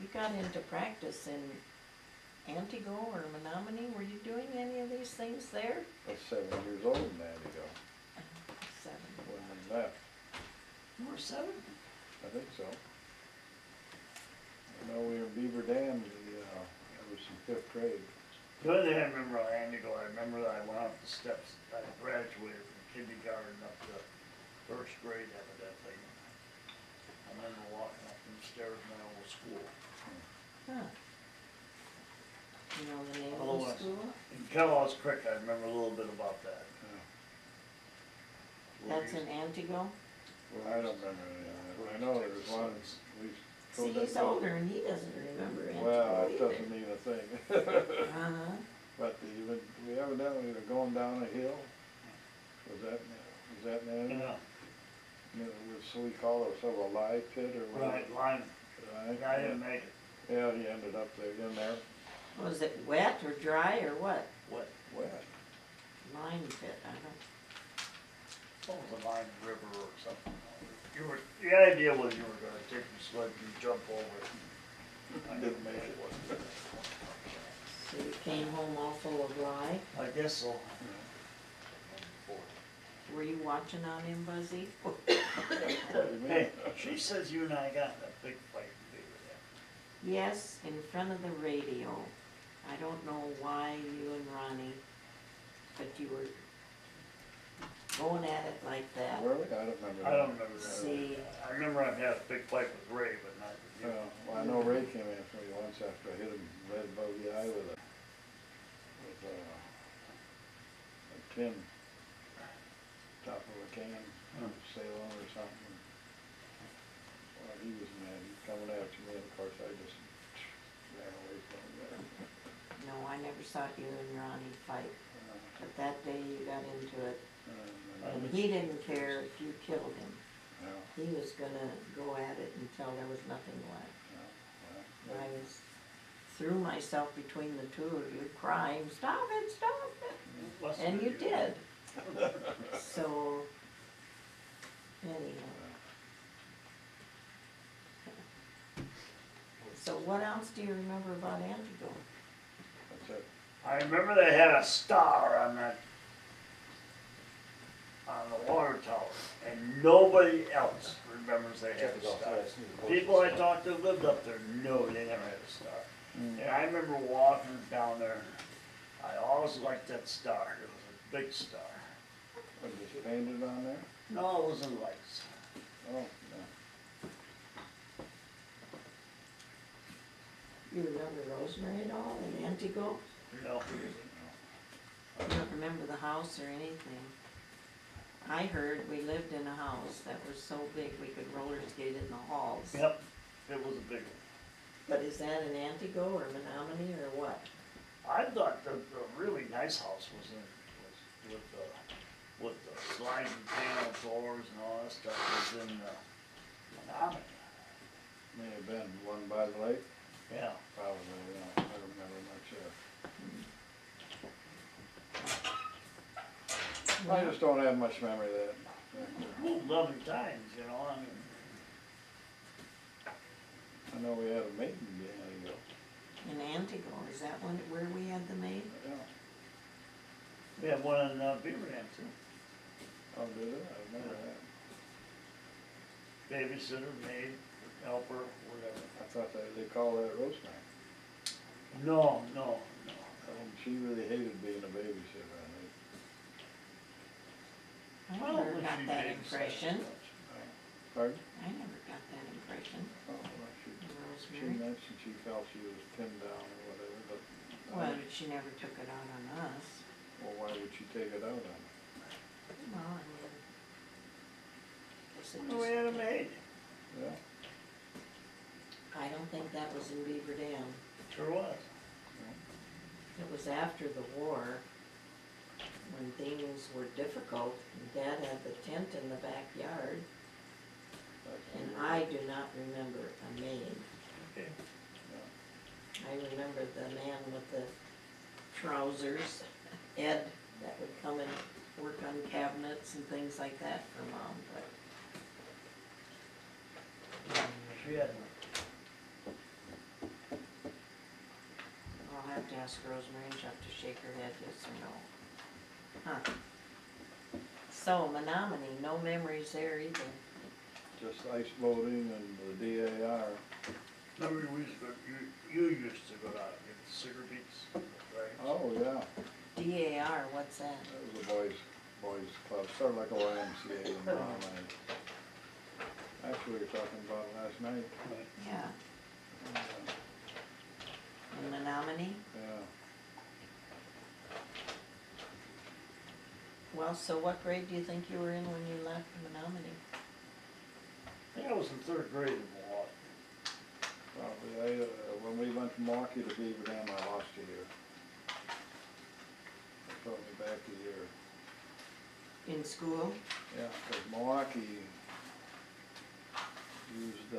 A: You got into practice in Antigo or Menominee? Were you doing any of these things there?
B: I was 7 years old in Antigo
A: 7.
B: when we left.
A: More 7?
B: I think so. I know we were in Beaver Dam, it was in 5th grade.
D: The only thing I remember on Andigo, I remember that I went up the steps, I graduated from kindergarten up to 1st grade evidently. I remember walking up them stairs in my old school.
A: Huh. You know the name of the
D: Otherwise-
A: school?
D: In Kellogg's Creek, I remember a little bit about that.
A: That's in Antigo?
B: I don't remember any of that. I know there was one, we
A: See, he's older and he doesn't remember Antigo
B: Well, it
A: either.
B: doesn't mean a thing.
A: Uh-huh.
B: But we evidently were going down a hill. Was that in
D: Yeah,
B: so we call it sort of a lie pit or what?
D: right, line, I didn't make it.
B: Yeah, he ended up there, in there,
A: Was it wet or dry or what?
D: What,
B: wet.
A: Line pit, I
D: what was the line river or something? The idea was you were gonna take your sled and jump over it. I didn't make it.
A: don't. So you came home all full of lye?
D: I guess so.
A: Were you watching on him, Buzzy?
B: What do you mean?
D: Hey, she says you and I got in a big fight in Beaver Dam.
A: Yes, in front of the radio. I don't know why you and Ronnie, but you were going at it like that.
B: Were we? I don't remember.
D: I don't remember that.
A: See,
D: I remember I had a big fight with Ray, but not with you.
B: Well, I know Ray came after me once after I hit him red above the eye with a tin top of a can, sail on or something. Well, he was mad, he was coming after me, and of course I just ran away from him there.
A: no, I never saw you and Ronnie fight, but that day you got into it. And he didn't care if you killed him.
B: No,
A: He was gonna go at it until there was nothing left.
B: no,
A: I was, threw myself between the two of you crying, stop it, stop it.
D: Must
A: And
D: be
A: you did. So, anyhow. So what else do you remember about Antigo?
B: that's it.
D: I remember they had a star on that, on the water tower, and nobody else remembers they had a star. People I talked to lived up there, no, they never had a star. And I remember walking down there, I always liked that star, it was a big star.
B: Was it painted on there?
D: No, it wasn't lights.
B: Oh, no.
A: You remember Rosemary at all in Antigo?
D: No.
A: You don't remember the house or anything? I heard we lived in a house that was so big we could roller skate in the halls.
D: Yep, it was a big one.
A: But is that in Antigo or Menominee or what?
D: I thought the really nice house was with the sliding panel doors and all that stuff was in Menominee.
B: May have been one by the lake,
D: Yeah.
B: probably, I don't remember much I just don't have much memory of that.
D: Moved 11 times, you know, I mean,
B: I know we had a maiden behind ago.
A: In Antigo, is that where we had the maid?
B: Yeah.
D: we had one in Beaver Dam too.
B: Oh, did it? I remember that.
D: Babysitter, maid, helper, whatever.
B: I thought they called that Rosemary.
D: No, no, no.
B: She really hated being a babysitter, I think.
A: I
D: I don't
A: never
D: think
A: got
D: she
A: that
D: babysat
A: impression.
D: much.
B: Pardon?
A: I never got that impression.
B: Oh, well, she
A: Rosemary.
B: mentioned she felt she was pinned down or whatever, but.
A: Well, she never took it out on us.
B: Well, why would she take it out on us?
A: Well, I mean, guess it
D: We had a
A: just,
D: maid.
B: Yeah,
A: I don't think that was in Beaver Dam.
D: Sure was.
A: It was after the war, when things were difficult, and Dad had the tent in the backyard, and I do not remember a maid.
D: Okay.
A: I remember the man with the trousers, Ed, that would come and work on cabinets and things like that for Mom, but
D: She had,
A: I'll have to ask Rosemary, and she'll have to shake her head yes or no. Huh. So, Menominee, no memories there either.
B: just ice boating and the DAR.
D: remember we used to go, you used to go out and get cigar beets, right?
B: Oh, yeah,
A: DAR, what's that?
B: that was a boys club, sort of like a YMCA in Menominee. Actually, we were talking about it last night.
A: Yeah,
B: Yeah.
A: in Menominee?
B: Yeah.
A: Well, so what grade do you think you were in when you left Menominee?
D: I think I was in third grade in Milwaukee.
B: Probably, when we went from Milwaukee to Beaver Dam, I lost a year. They put me back a year.
A: In school?
B: Yeah, because Milwaukee used,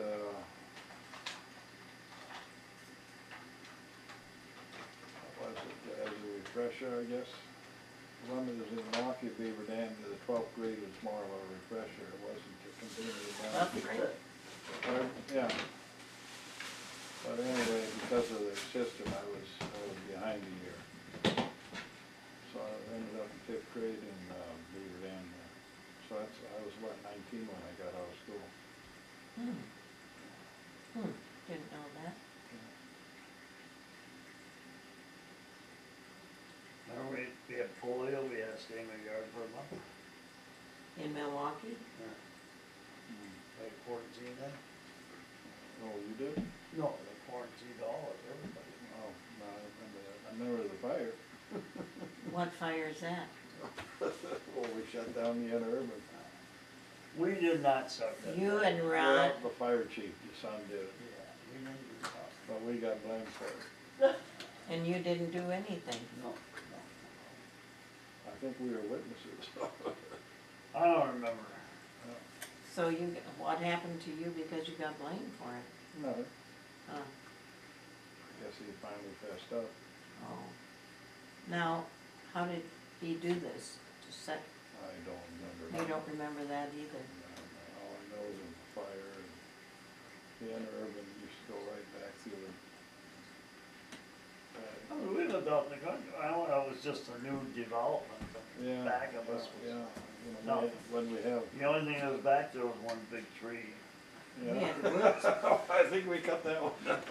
B: what was it, as a refresher, I guess. The one that was in Milwaukee, Beaver Dam, the 12th grade was more of a refresher, it wasn't to continue down.
A: That's right.
B: Yeah. But anyway, because of the system, I was behind a year. So I ended up in 5th grade in Beaver Dam there. So I was what, 19 when I got out of school.
A: Didn't know that.
D: Remember we had polio, we had to stay in the yard for a month.
A: In Milwaukee?
D: They quarantined then?
B: Oh, you did?
D: No, they quarantined all of everybody.
B: Oh, no, I remember that. I remember the fire.
A: What fire is that?
B: Well, we shut down the interurban.
D: We did not start that.
A: You and
B: Well,
A: Ron,
B: the fire chief, your son did it,
D: Yeah, we didn't do that.
B: but we got blamed for it.
A: and you didn't do anything.
D: No,
B: I think we were witnesses.
D: I don't remember.
A: So what happened to you because you got blamed for it?
B: No,
A: Huh.
B: I guess he finally fessed up.
A: Oh. Now, how did he do this? To set,
B: I don't remember.
A: you don't remember that either?
B: No, all I know is the fire and the interurban used to go right back through the.
D: I mean, we lived out in the country. I know it was just a new development.
B: Yeah.
D: Back of us was,
B: Yeah,
D: No.
B: when we have,
D: the only thing that was back there was one big tree.
A: We
B: yeah.
A: had woods.
B: I think we cut that one down.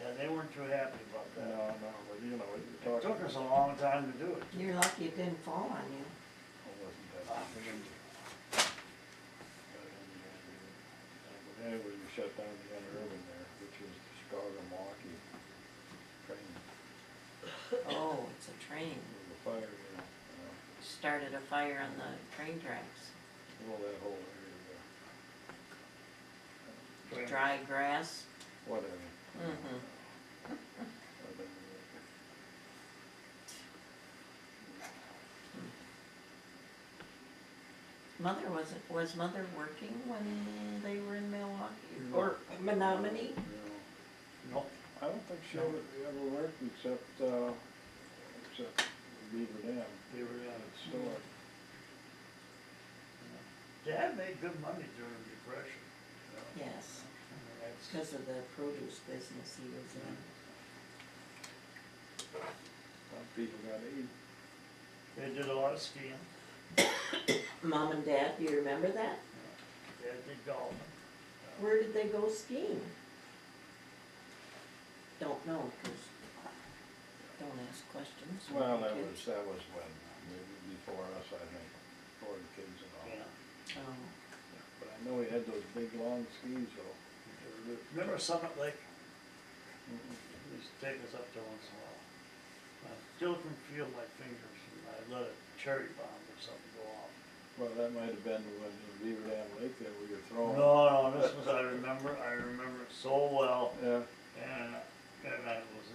D: Yeah, they weren't too happy about
B: No,
D: that.
B: no, but you know,
D: It
B: you're
D: took
B: talking.
D: us a long time to do it.
A: You're lucky it didn't fall on you.
B: Oh, wasn't that
D: Ah,
B: big. But anyway, we shut down the interurban there, which was the Chicago Milwaukee train.
A: Oh, it's a train.
B: With the fire,
A: Started a fire on the train tracks.
B: well, that whole area there.
A: Dry grass.
B: Whatever.
A: Mm-hmm. Was Mother working when they were in Milwaukee?
D: No.
A: Or Menominee?
B: No,
D: No,
B: I don't think she ever worked except Beaver Dam.
D: they were in
B: At
D: it.
B: the store.
D: Dad made good money during the Depression.
A: Yes,
D: I mean, that's,
A: because of the produce business he was in.
B: Some people gotta eat.
D: they did a lot of skiing.
A: Mom and Dad, do you remember that?
D: Dad did golfing.
A: Where did they go skiing? know, cause don't ask questions. when
B: Well,
A: you're
B: that
A: kids.
B: was when, maybe before us, I think, before the kids and all.
D: Yeah.
A: Oh,
B: But I know he had those big long skis though.
D: Remember Summit Lake?
B: Mhm.
D: He used to take us up there once in a while. I still can feel my fingers when I let a cherry bomb or something go off.
B: Well, that might have been when in Beaver Dam Lake there we were throwing.
D: No, this was, I remember it so well,
B: Yeah,
D: and I was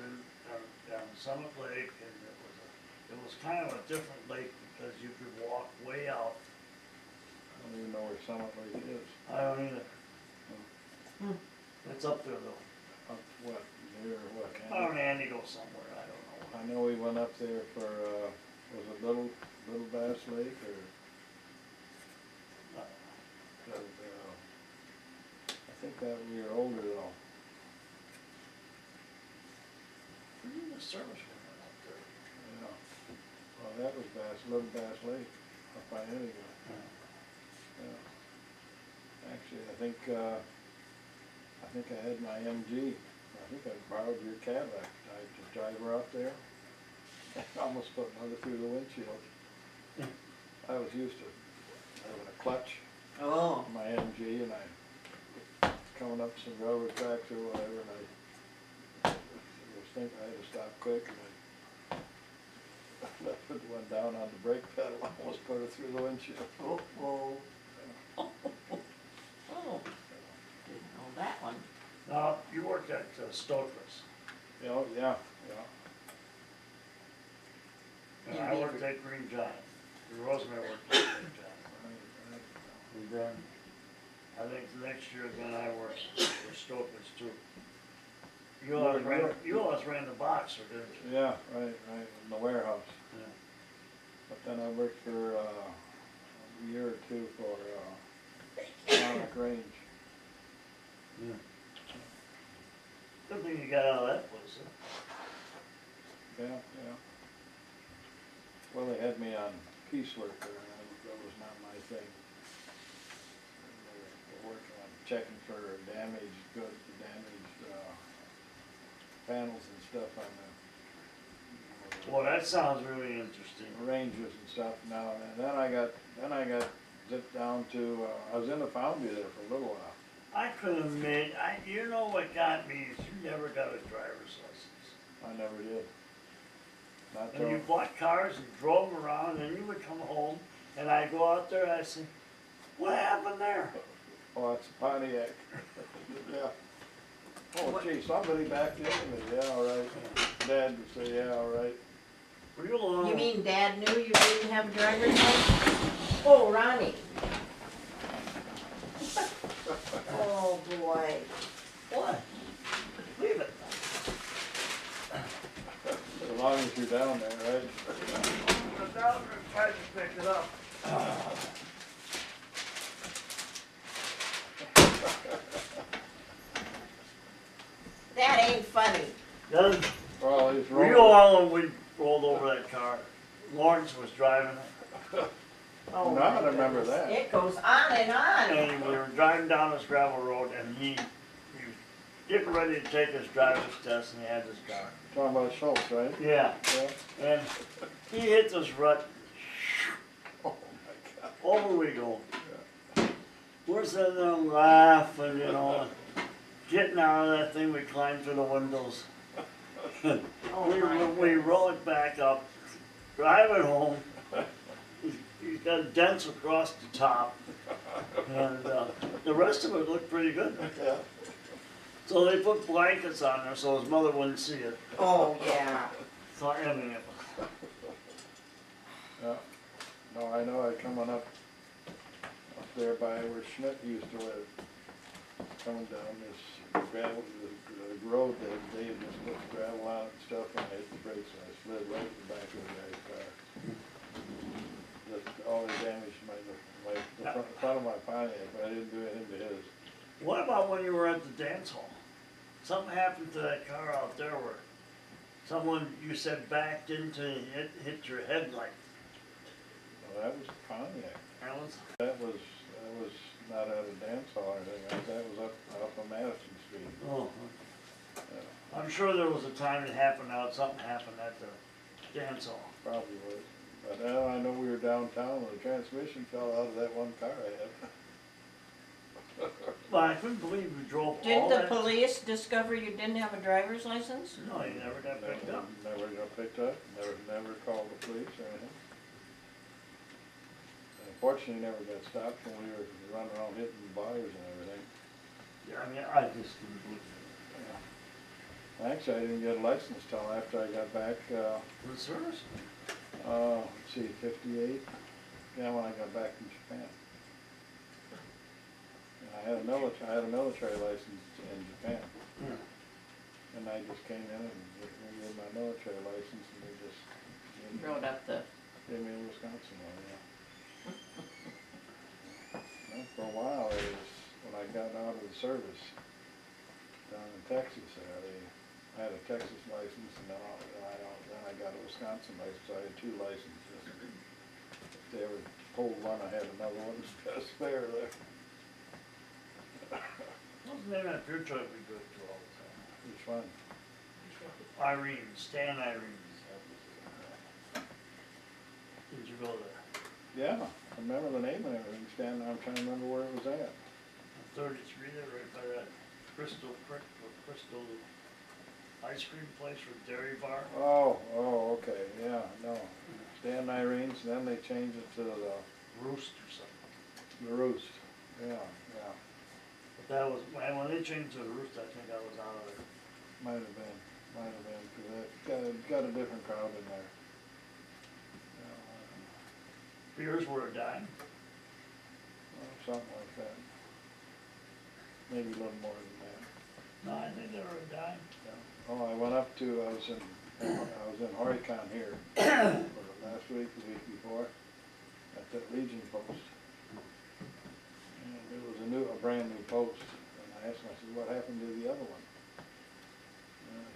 D: down Summit Lake, and it was kind of a different lake because you could walk way out.
B: I don't even know where Summit Lake is.
D: I don't either.
A: Hmm.
D: It's up there though.
B: Up what, near what?
D: About Andy go somewhere, I don't know.
B: I know we went up there for, was it Little Bass Lake or, I think that we were older though.
D: We did the service went up there.
B: Yeah. Well, that was Little Bass Lake, up by Antigua. Yeah. Actually, I think I had my MG. I think I borrowed your Cadillac. I just drive her up there. I almost put another through the windshield. I was used to having a clutch
A: oh,
B: on my MG, and I coming up some railroad tracks or whatever, and I was thinking I had to stop quick, and I left it, went down on the brake pedal, almost put her through the windshield.
A: oh, oh. Oh, didn't know that one.
D: Now, you worked at Stoker's,
B: Yeah, yeah.
D: and
A: In
D: I worked
A: Beaver.
D: at Green Giant. Rosemary worked at Green Giant. And then, I think the next year then I worked for Stoker's too. You always ran the boxer, didn't you?
B: Yeah, right, in the warehouse.
D: Yeah.
B: But then I worked for a year or two for Sonic Range.
D: Yeah. Good thing you got out of that place, huh?
B: Yeah, yeah. Well, they had me on piecework there, and that was not my thing. They were working on checking for damaged goods, panels and stuff on
D: Well, that sounds really interesting.
B: the ranges and stuff now. And then I got zipped down to, I was in the foundry there for a little while.
D: I could have made, you know what got me is you never got a driver's license.
B: I never did. Not
D: And you
B: till,
D: bought cars and drove them around, and you would come home, and I'd go out there, and I'd say, what happened there?
B: oh, it's a Pontiac. Yeah. Oh, gee, somebody backed into me. Yeah, all right. Dad would say, yeah, all right.
D: Were you alone?
A: You mean Dad knew you didn't have a driver's license? Oh, Ronnie. Oh, boy.
D: What? Leave it.
B: As long as you're down there, right?
D: The doctor tried to pick it up.
A: That ain't funny.
D: Then,
B: Well, he's
D: were you
B: rolling.
D: alone when we rolled over that car? Lawrence was driving it,
A: Oh,
B: Now I
A: my
B: remember
A: goodness.
B: that.
A: It goes on and on.
D: and we were driving down this gravel road, and he was getting ready to take his driver's test, and he had this car.
B: Talking about Schultz, right?
D: Yeah,
B: Yeah.
D: and he hit this rut,
B: Oh, my God.
D: over we go. We're sitting there laughing, you know, getting out of that thing, we climbed through the windows.
A: Oh, my
D: We roll it back up, driving home. He's got dents across the top, and the rest of it looked pretty good.
B: Yeah.
D: So they put blankets on there so his mother wouldn't see it.
A: Oh, yeah.
D: So I mean,
B: Yeah. No, I know I coming up there by where Schmidt used to live. Coming down this gravel, the road that Dave just put gravel on and stuff, and I hit the brakes and I slid right in the back of the guy's car. Just all the damage to the front of my Pontiac, but I didn't do anything to his.
D: what about when you were at the dance hall? Something happened to that car out there where someone, you said, backed into, hit your headlight.
B: No, that was Pontiac.
D: That was,
B: That was not at a dance hall or anything. That was up off of Madison Street.
D: oh,
B: Yeah.
D: I'm sure there was a time it happened out, something happened at the dance hall.
B: Probably was. But now I know we were downtown and the transmission fell out of that one car I had.
D: But I couldn't believe we drove all
A: Didn't the
D: that.
A: police discover you didn't have a driver's license?
D: No, you never got picked up.
B: Never got picked up, never called the police or anything. Unfortunately, never got stopped when we were running around hitting bars and everything.
D: Yeah, I mean, I just couldn't believe it.
B: Actually, I didn't get a license till after I got back,
D: The service?
B: let's see, 58, yeah, when I got back from Japan. And I had a military license in Japan,
D: Yeah.
B: and I just came in and gave my military license, and they just
A: Wrote up the,
B: gave me a Wisconsin one, yeah. Well, for a while, it was, when I got out of the service down in Texas, I had a Texas license, and then I got a Wisconsin license, so I had two licenses. If they ever pulled one, I had another one spare there.
D: What's the name of that beer truck we go to all the time?
B: Which one?
D: Irene, Stan Irene's. Did you go there?
B: Yeah, I remember the name and everything, Stan, I'm trying to remember where it was at.
D: 33 there, right by that Crystal Creek or Crystal ice cream place or dairy bar.
B: Oh, okay, yeah, no. Stan and Irene's, then they changed it to the
D: Roost or something.
B: Roost, yeah.
D: But that was, when they changed to the Roost, I think I was out of there.
B: Might have been, because it got a different crowd in there.
D: Beers were a dime.
B: Something like that. Maybe a little more than that.
D: No, I think they were a dime.
B: Oh, I went up to, I was in Horicon here, for last week, the week before, at that Legion post. And it was a brand new post, and I asked him, I said, what happened to the other one?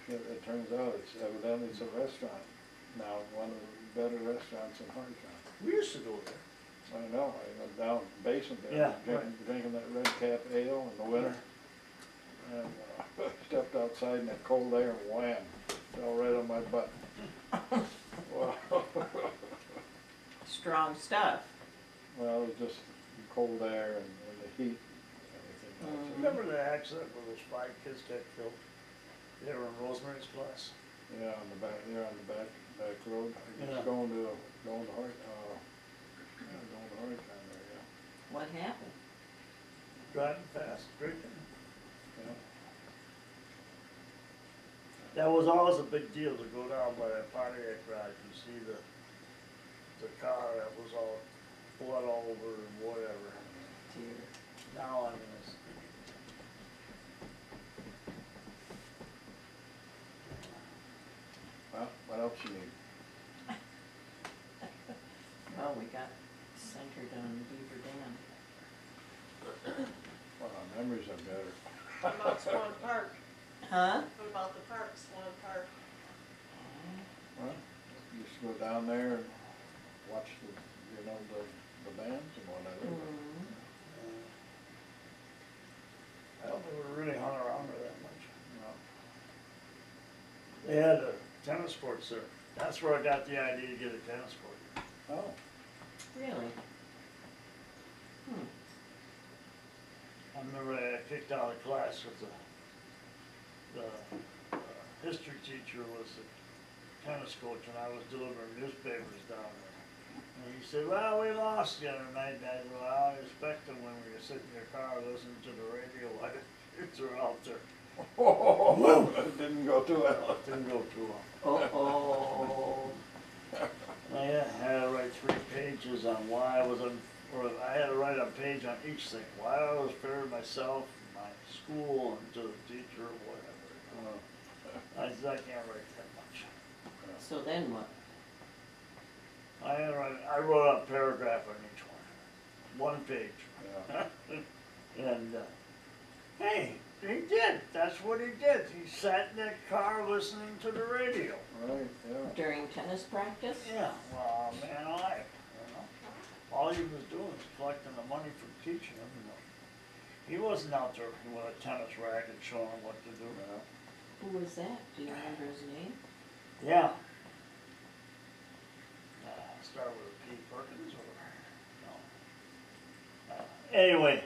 B: And it turns out evidently it's a restaurant now, one of the better restaurants in Horicon.
D: We used to go there.
B: I know, I went down in the basement there,
D: Yeah,
B: drinking that Red Cap ale in the winter. And stepped outside in that cold air and wham, fell right on my butt. Wow.
A: strong stuff.
B: Well, it was just cold air and the heat and everything else.
D: Remember the accident where those 5 kids got killed? They were in Rosemary's Class.
B: Yeah, on the back, there on the back road. I
D: Yeah.
B: was going to Horicon there, yeah.
A: What happened?
D: Driving fast, drinking.
B: Yeah.
D: That was always a big deal to go down by that Pontiac garage and see the car that was all blood all over and whatever.
A: Dear.
D: Now, I mean, it's,
B: Well, what else you need?
A: Well, we got centered on Beaver Dam.
B: Well, memories are better.
C: What about Swan Park?
A: Huh?
C: What about the park, Swan Park?
B: Well, used to go down there and watch the bands and whatever.
A: Mm.
D: I don't think we really hung around there that much.
B: No.
D: They had tennis courts there. That's where I got the idea to get a tennis court.
B: Oh,
A: Really? Hmm.
D: I remember I got kicked out of class with the history teacher was the tennis coach, and I was delivering newspapers down there. And he said, well, we lost the other night. And I said, well, I expect them when we were sitting in your car listening to the radio while the kids were out there.
B: it didn't go too well.
D: Didn't go too well.
A: Uh-oh.
D: I had to write 3 pages on why I was or I had to write a page on each thing. Why I was fair to myself, my school, and to the teacher, or whatever. I said, I can't write that much.
A: So then what?
D: I wrote a paragraph on each one. 1 page.
B: Yeah.
D: And, hey, he did. That's what he did. He sat in that car listening to the radio.
B: Right, yeah.
A: During tennis practice?
D: Yeah, well, man alive, you know. All he was doing was collecting the money for teaching him, you know. He wasn't out there with a tennis racket showing him what to do.
A: Who was that? Do you remember his name?
D: Yeah. Start with a P. Perkins or, no. Anyway,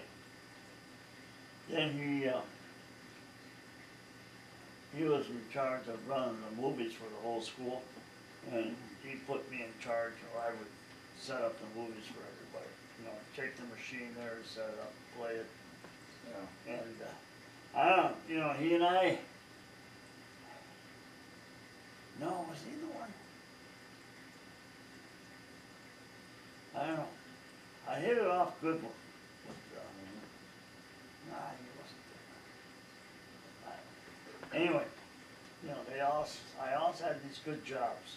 D: then he was in charge of running the movies for the whole school, and he put me in charge, or I would set up the movies for everybody. You know, take the machine there, set it up, play it,
B: Yeah.
D: and I don't, you know, he and I. No, was he the one? I don't know. I hit it off good one. But, nah, he wasn't there. Anyway, you know, I also had these good jobs.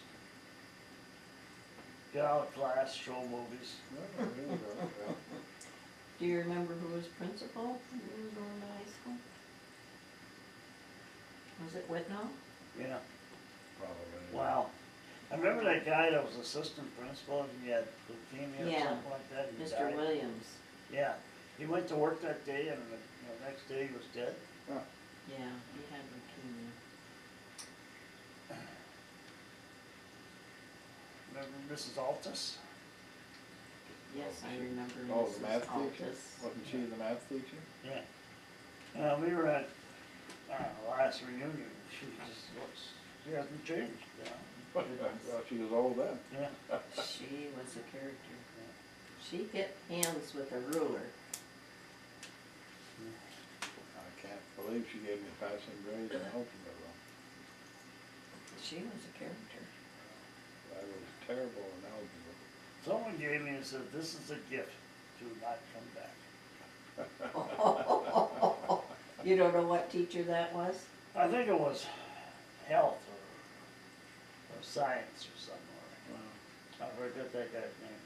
D: Get out of class, show movies.
B: Yeah, there you go, yeah.
A: Do you remember who was principal when you were going to high school? Was it Whitnall?
D: Yeah,
B: Probably.
D: wow. I remember that guy that was assistant principal, and he had leukemia or
A: Yeah,
D: something like that. He
A: Mr.
D: died.
A: Williams.
D: Yeah, he went to work that day, and the next day he was dead.
A: Yeah, he had leukemia.
D: Remember Mrs. Altus?
A: Yes, I remember
B: Oh,
A: Mrs.
B: the math teacher?
A: Altus.
B: Wasn't she the math teacher?
D: Yeah. We were at, last reunion, she just looks, she hasn't changed, you know.
B: I thought she was old then.
D: Yeah.
A: She was a character. She hit hands with a ruler.
B: I can't believe she gave me a passing grade in algebra.
A: She was a character.
B: I was terrible in algebra.
D: Someone gave me and said, this is a gift, do not come back.
A: You don't know what teacher that was?
D: I think it was health or science or something. I forget that guy's name.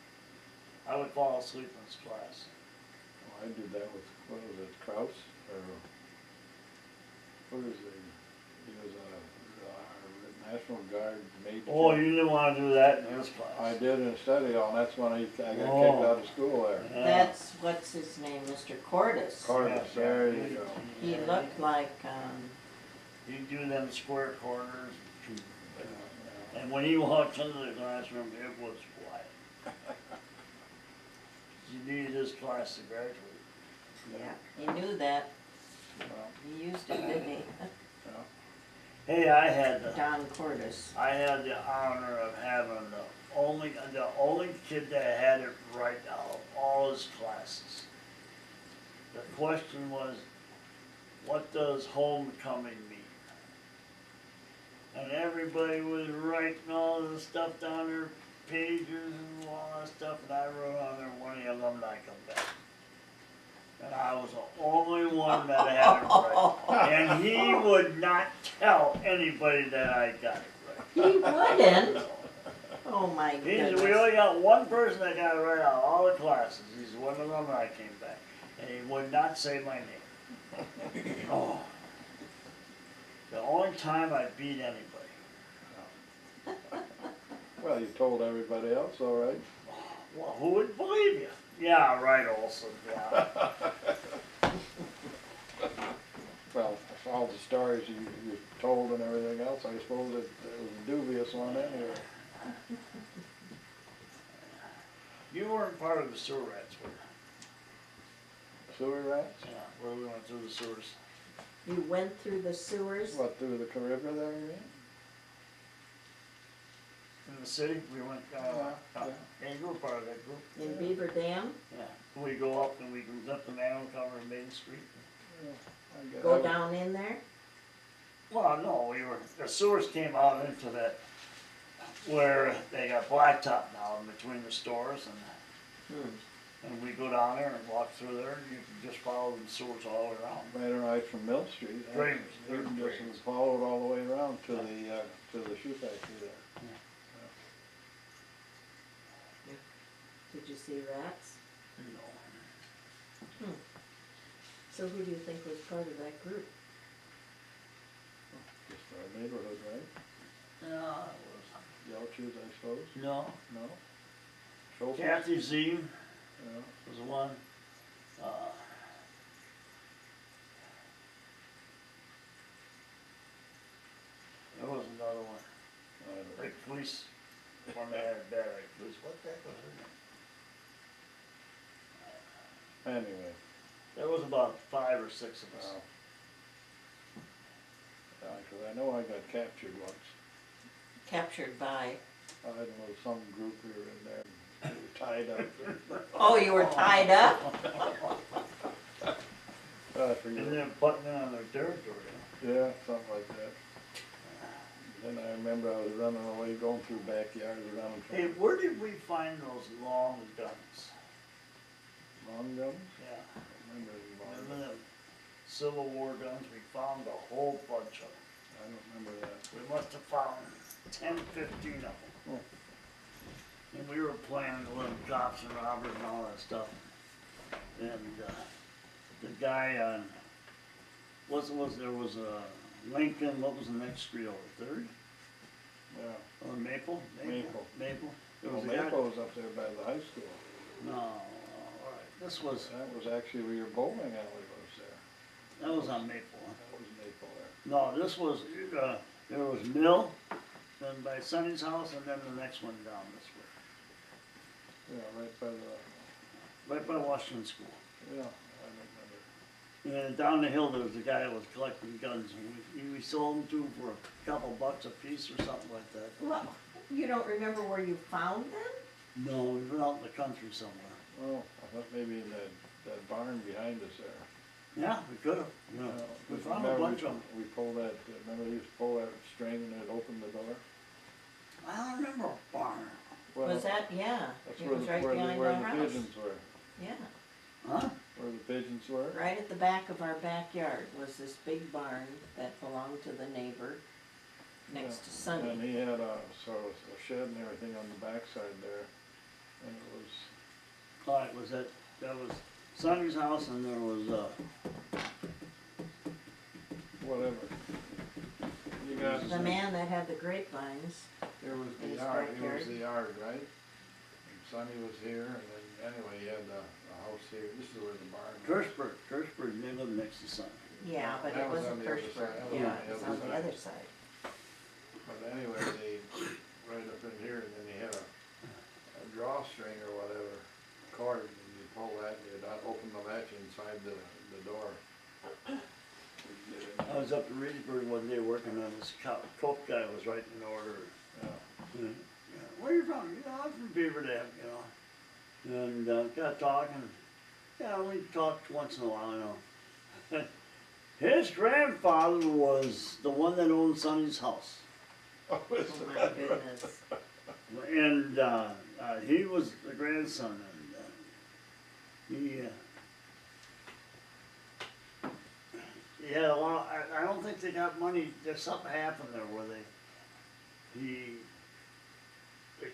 D: I would fall asleep in his class.
B: Well, I did that with, what was it, Kraus? Or, what is it? He was a National Guard major.
D: Oh, you didn't want to do that in his class.
B: I did in study hall, and that's when I got kicked
D: Oh.
B: out of school there.
D: Yeah.
A: That's, what's his name, Mr. Cordis.
B: Cordis, there you go.
A: He looked like,
D: You do them square corners. And when he walked into the classroom, it was quiet. You needed his class to graduate.
A: yeah, he knew that.
D: Well,
A: He used it, didn't he?
D: hey, I had
A: Don Cordis.
D: the honor of having the only kid that had it right out of all his classes. The question was, what does homecoming mean? And everybody was writing all the stuff down their pages and all that stuff, and I wrote on there, when the alumni come back. And I was the only one that had it right. And he would not tell anybody that I got it right.
A: He wouldn't? Oh my
D: We
A: goodness.
D: only got one person that got it right out of all the classes. He's the one alumni came back. And he would not say my name. Oh. The only time I beat anybody.
B: Well, you told everybody else, all right.
D: Well, who would believe you? Yeah, right, Olson, yeah.
B: Well, all the stories you told and everything else, I suppose it was a dubious one anyway.
D: You weren't part of the sewer rats, were you?
B: Sewer rats?
D: Yeah, where we went through the sewers.
A: You went through the sewers?
B: What, through the river there, you mean?
D: In the city, we went, and you were part of that group.
A: In Beaver Dam?
D: Yeah. We go up and we can up the manhole cover in Main Street.
B: Yeah, I guess.
A: Go down in there?
D: Well, no, the sewers came out into that, where they got blacktop now in between the stores, and we go down there and walk through there, and you can just follow the sewers all the way around.
B: Right from Mill Street.
D: Drainage,
B: You can
D: drainage.
B: just follow it all the way around to the shoe factory there.
A: Did you see rats?
D: No.
A: So who do you think was part of that group?
B: Just our neighborhood, right?
D: No, it
B: Yelchers, I suppose?
D: was, no.
B: No? Schultz?
D: Kathy Z
B: Yeah.
D: was one. police, when they had barrack police, what the heck was her name?
B: Anyway,
D: There was about 5 or 6 of us.
B: because I know I got captured once.
A: Captured by,
B: I don't know, some group we were in there, and we were tied up.
A: oh, you were tied up?
B: I forget.
D: And then putting it on their territory.
B: Yeah, something like that. Then I remember I was running away, going through backyards around
D: Hey, where did we find those long guns?
B: long guns.
D: Yeah,
B: I remember any long
D: remember
B: guns.
D: them Civil War guns? We found a whole bunch of them.
B: I don't remember that.
D: We must have found 10, 15 of them.
B: Oh.
D: And we were planning to let cops and robbers and all that stuff. And, the guy on, there was a Lincoln, what was the next street over, Third?
B: Yeah.
D: Or Maple?
B: Maple.
D: Maple. There
B: Well,
D: was a guy.
B: Maple was up there by the high school.
D: No, all right, this was,
B: That was actually where your bowling alley was there.
D: that was on Maple. Huh?
B: That was Maple there.
D: No, this was, there was Mill, then by Sonny's house, and then the next one down this way.
B: Yeah, right by the,
D: Right by Washington School.
B: yeah, I remember.
D: And down the hill, there was a guy that was collecting guns, and we sold them to him for a couple bucks a piece or something like that.
A: Well, you don't remember where you found them?
D: No, we went out in the country somewhere.
B: Oh, I thought maybe in that barn behind us there.
D: Yeah, we could have, yeah. We found a
B: Remember
D: bunch of them.
B: We pulled that, remember they used to pull that string and it opened the door?
D: I don't remember a barn.
B: Well,
A: Was that, yeah,
B: that's
A: it
B: where
A: was
B: the,
A: right
B: where the,
A: behind
B: where
A: our
B: the
A: house.
B: pigeons were,
A: Yeah,
D: Huh?
B: where the pigeons were.
A: right at the back of our backyard was this big barn that belonged to the neighbor next to
B: And
A: Sunny.
B: he had a sort of a shed and everything on the backside there, and it was,
D: All right, that was Sonny's house, and there was,
B: whatever. You got,
A: The man that had the grapevines,
B: there was
A: in
B: the
A: his
B: yard, it was
A: backyard.
B: the yard, right? And Sonny was here, and then, anyway, he had a house here, this is where the barn was.
D: Kirschberg, they lived next to Sonny.
A: yeah, but
B: That
A: it
B: was
A: wasn't
B: on the other
A: Kirschberg,
B: side. That was
A: yeah,
B: on
A: it
B: the
A: was
B: other
A: on the
B: side.
A: other side.
B: But anyway, they, right up in here, and then he had a drawstring or whatever, cord, and you pull that, and you'd open the latch inside the door.
D: I was up to Reedsburg one day working on this coke guy was writing an order.
B: Yeah.
D: Where you from? You know, I'm from Beaver Dam, you know. And got talking. Yeah, we talked once in a while, you know. His grandfather was the one that owned Sonny's house.
B: Oh,
A: Oh my goodness.
D: And he was the grandson, and he had a lot. I don't think they got money. There's something happened there where the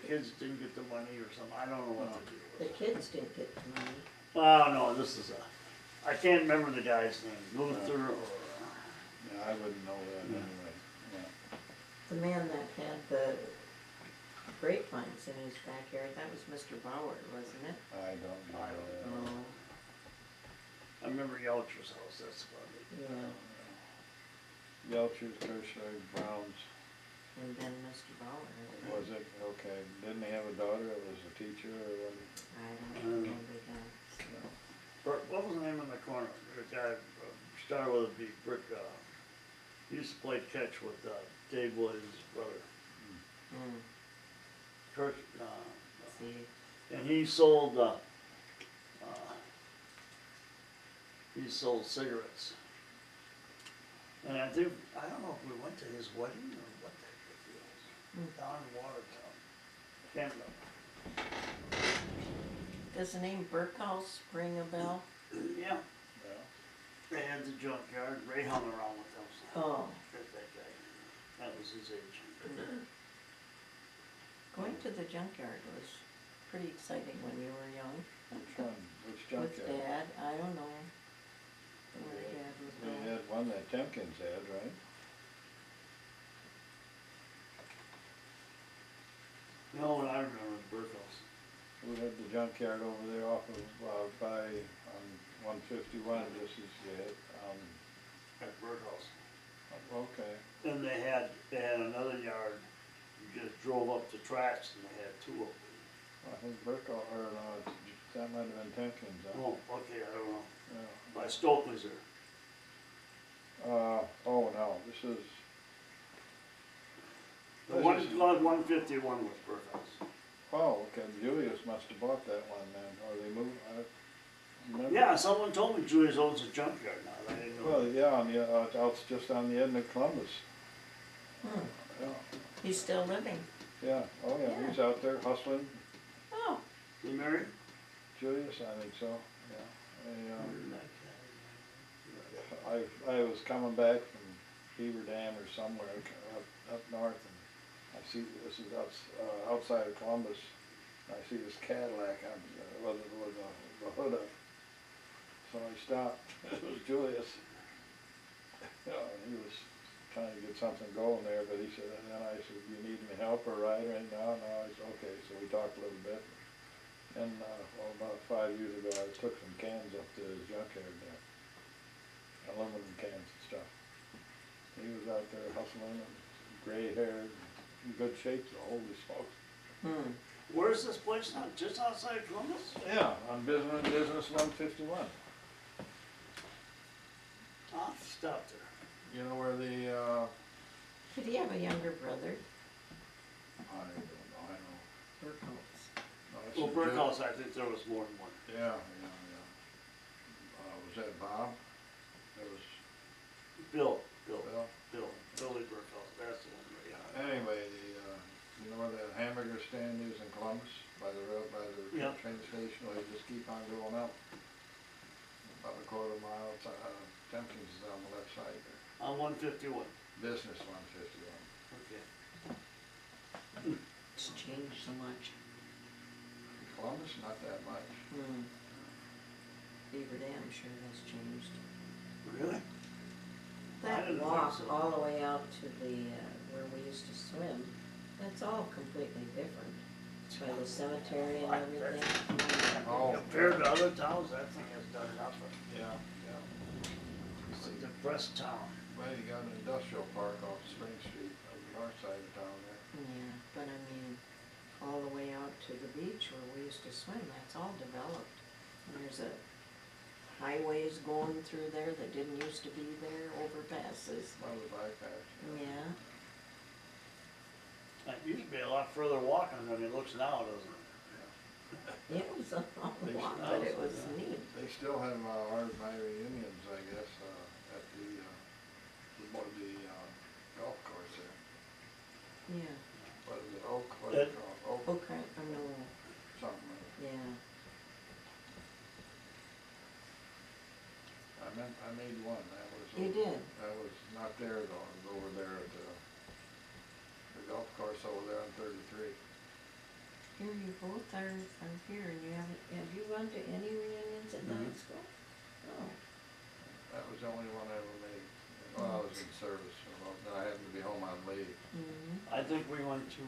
D: kids didn't get the money or something. I don't know what to do
A: The
D: with it.
A: kids didn't get the money.
D: Oh no, this is I can't remember the guy's name. Luther or.
B: Yeah, I wouldn't know that anyway, yeah.
A: The man that had the grapevines in his backyard, that was Mr. Bauer, wasn't it?
B: I don't know
D: I don't
B: that.
A: Oh,
D: I remember Yelcher's house. That's about it.
A: yeah,
B: Yelcher's, Tertiary, Brown's,
A: and then Mr. Bauer.
B: was it, okay, didn't he have a daughter that was a teacher or what?
A: I don't remember that.
D: What was the name in the corner? The guy started with a B. Brick. He used to play catch with Dave Williams' brother.
A: Hmm,
D: Kurt,
A: see,
D: and he sold cigarettes. And I don't know if we went to his wedding or what the heck it was. Down in Watertown. Can't remember.
A: does the name Burkhouse ring a bell?
D: Yeah,
B: Yeah.
D: they had the junkyard. Ray hung around with them.
A: Oh,
D: That guy. That was his age.
A: going to the junkyard was pretty exciting when we were young.
B: Which one, which
A: With
B: junkyard?
A: Dad, I don't know. Where Dad was
B: They
A: going.
B: had one that Temkins had, right?
D: No, I remember Burkhouse.
B: We had the junkyard over there off of, by, on 151, just as you hit,
D: At Burkhouse.
B: okay.
D: Then they had another yard just drove up the tracks and they had two of them.
B: I think Burkle, or no, that might have been Tompkins, huh?
D: Oh, okay, I don't know.
B: Yeah.
D: By Stokely's there.
B: Oh no, this is.
D: The one, 151 was Burkhart's.
B: Oh, okay, Julius must have bought that one then, or they moved, I remember.
D: Yeah, someone told me Julius owns a junkyard now, I didn't know.
B: Well, yeah, on the, out just on the end of Columbus,
A: Hmm.
B: yeah,
A: He's still living.
B: yeah, oh yeah, he's out there hustling,
A: Oh,
D: You married?
B: Julius, I think so, yeah. I was coming back from Beaver Dam or somewhere up north, and I see, this is outside of Columbus, and I see this Cadillac on, with the hood up. So I stopped, it was Julius. You know, and he was trying to get something going there, but he said, and then I said, "Do you need any help or ride or anything?" No, I said, "Okay," so we talked a little bit. And, well, about 5 years ago, I took some cans up to his junkyard there, aluminum cans and stuff. He was out there hustling and gray haired, in good shape, so holy smokes.
A: hmm.
D: Where's this place now? Just outside Columbus?
B: Yeah, on business 151.
D: I'll stop there.
B: You know where the,
A: Did he have a younger brother?
B: I don't know, I know.
A: Burkholz.
B: No, it's
D: Well,
B: a
D: Burkhouse, I think there was more than one.
B: Yeah. Was that Bob? That was
D: Billy
B: Bill?
D: Burkhouse, that's the one, yeah.
B: Anyway, you know where the hamburger stand is in Columbus, by the
D: Yeah.
B: train station, well, you just keep on going up. About a quarter mile, Tompkins is on the left side there,
D: On 151.
B: business 151.
D: Okay.
A: It's changed so much.
B: Columbus, not that much.
A: Hmm. Beaver Dam sure has changed.
D: Really? I
A: That
D: didn't think
A: walk
D: so.
A: all the way out to the, where we used to swim, that's all completely different. By the cemetery and everything.
B: Oh.
D: Compared to other towns, that thing has done nothing.
B: Yeah.
D: It's a depressed town.
B: Well, you got an industrial park off Spring Street, on the north side of town there.
A: Yeah, but I mean, all the way out to the beach where we used to swim, that's all developed. And there's highways going through there that didn't used to be there, overpasses.
B: One of the bypass.
A: Yeah,
D: It used to be a lot further walking than it looks now, doesn't it?
A: it was a long
B: They
A: walk,
B: should-
A: but it was neat.
B: They still have Art my reunions, I guess, at the golf course there.
A: Yeah,
B: What is it, Oak, what is it called? Oak,
A: okay, I know,
B: something like
A: yeah.
B: that. I made one,
A: You did?
B: That was not there though, it was over there at the golf course over there on 33.
A: Here you both are here and you haven't, have you gone to any reunions at
B: Mhm.
A: that school? Oh,
B: That was the only one I ever made. Well, I was in service, well, then I happened to be home on leave.
A: mm-hmm.
D: I think we went to,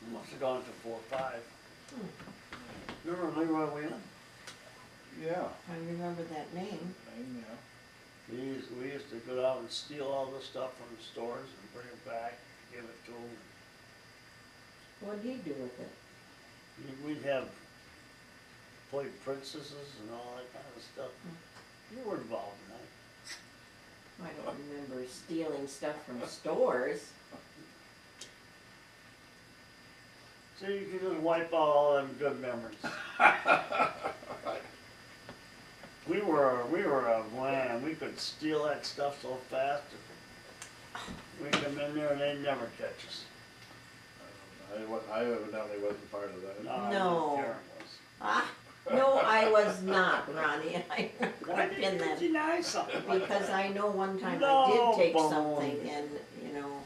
D: we must have gone to 4 or 5. Remember Leroy Wheelan?
B: Yeah.
A: I remember that name.
B: Yeah.
D: We used to go out and steal all the stuff from the stores and bring it back, give it to them.
A: What'd he do with it?
D: We'd have played princesses and all that kind of stuff. You were involved in that.
A: I don't remember stealing stuff from stores.
D: So you can just wipe out all them good memories. We were man, we could steal that stuff so fast. We come in there and they'd never catch us.
B: I evidently wasn't part of that.
D: No, I
A: No.
D: know Karen was.
A: Ah, no, I was not, Ronnie. I
D: Why
A: grew up
D: did
A: in
D: you
A: that.
D: deny something like
A: Because
D: that?
A: I know one time I
D: No,
A: did take
D: baloney.
A: something and, you know,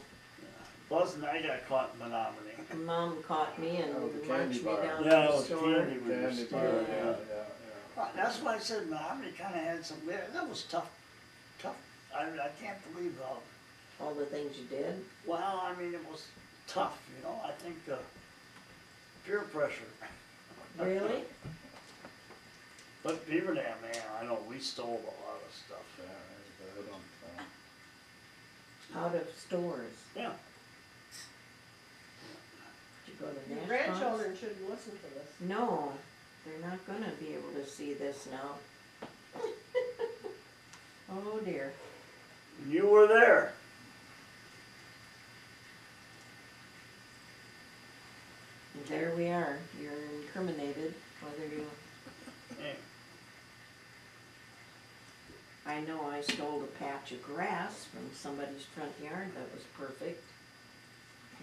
D: Buzz and I got caught in Menominee.
A: Mom caught me and
B: Oh, the candy
A: marched me
B: bar.
A: down to
D: Yeah, it
A: the
D: was
A: store.
D: candy we were
B: Candy bar,
D: stealing.
B: yeah.
D: That's why I said Menominee kinda had some, that was tough. I can't believe how,
A: All the things you did.
D: well, I mean, it was tough, you know, I think, peer pressure.
A: Really?
D: But Beaver Dam, man, I know, we stole a lot of stuff.
B: Yeah, I don't,
A: out of stores.
D: Yeah.
A: Did you go to
C: Your
A: Nashville's?
C: grandchildren shouldn't listen to this.
A: No, they're not gonna be able to see this now. Oh dear.
D: You were there.
A: There we are. You're incriminated, whether you,
D: Hey,
A: I know I stole a patch of grass from somebody's front yard that was perfect.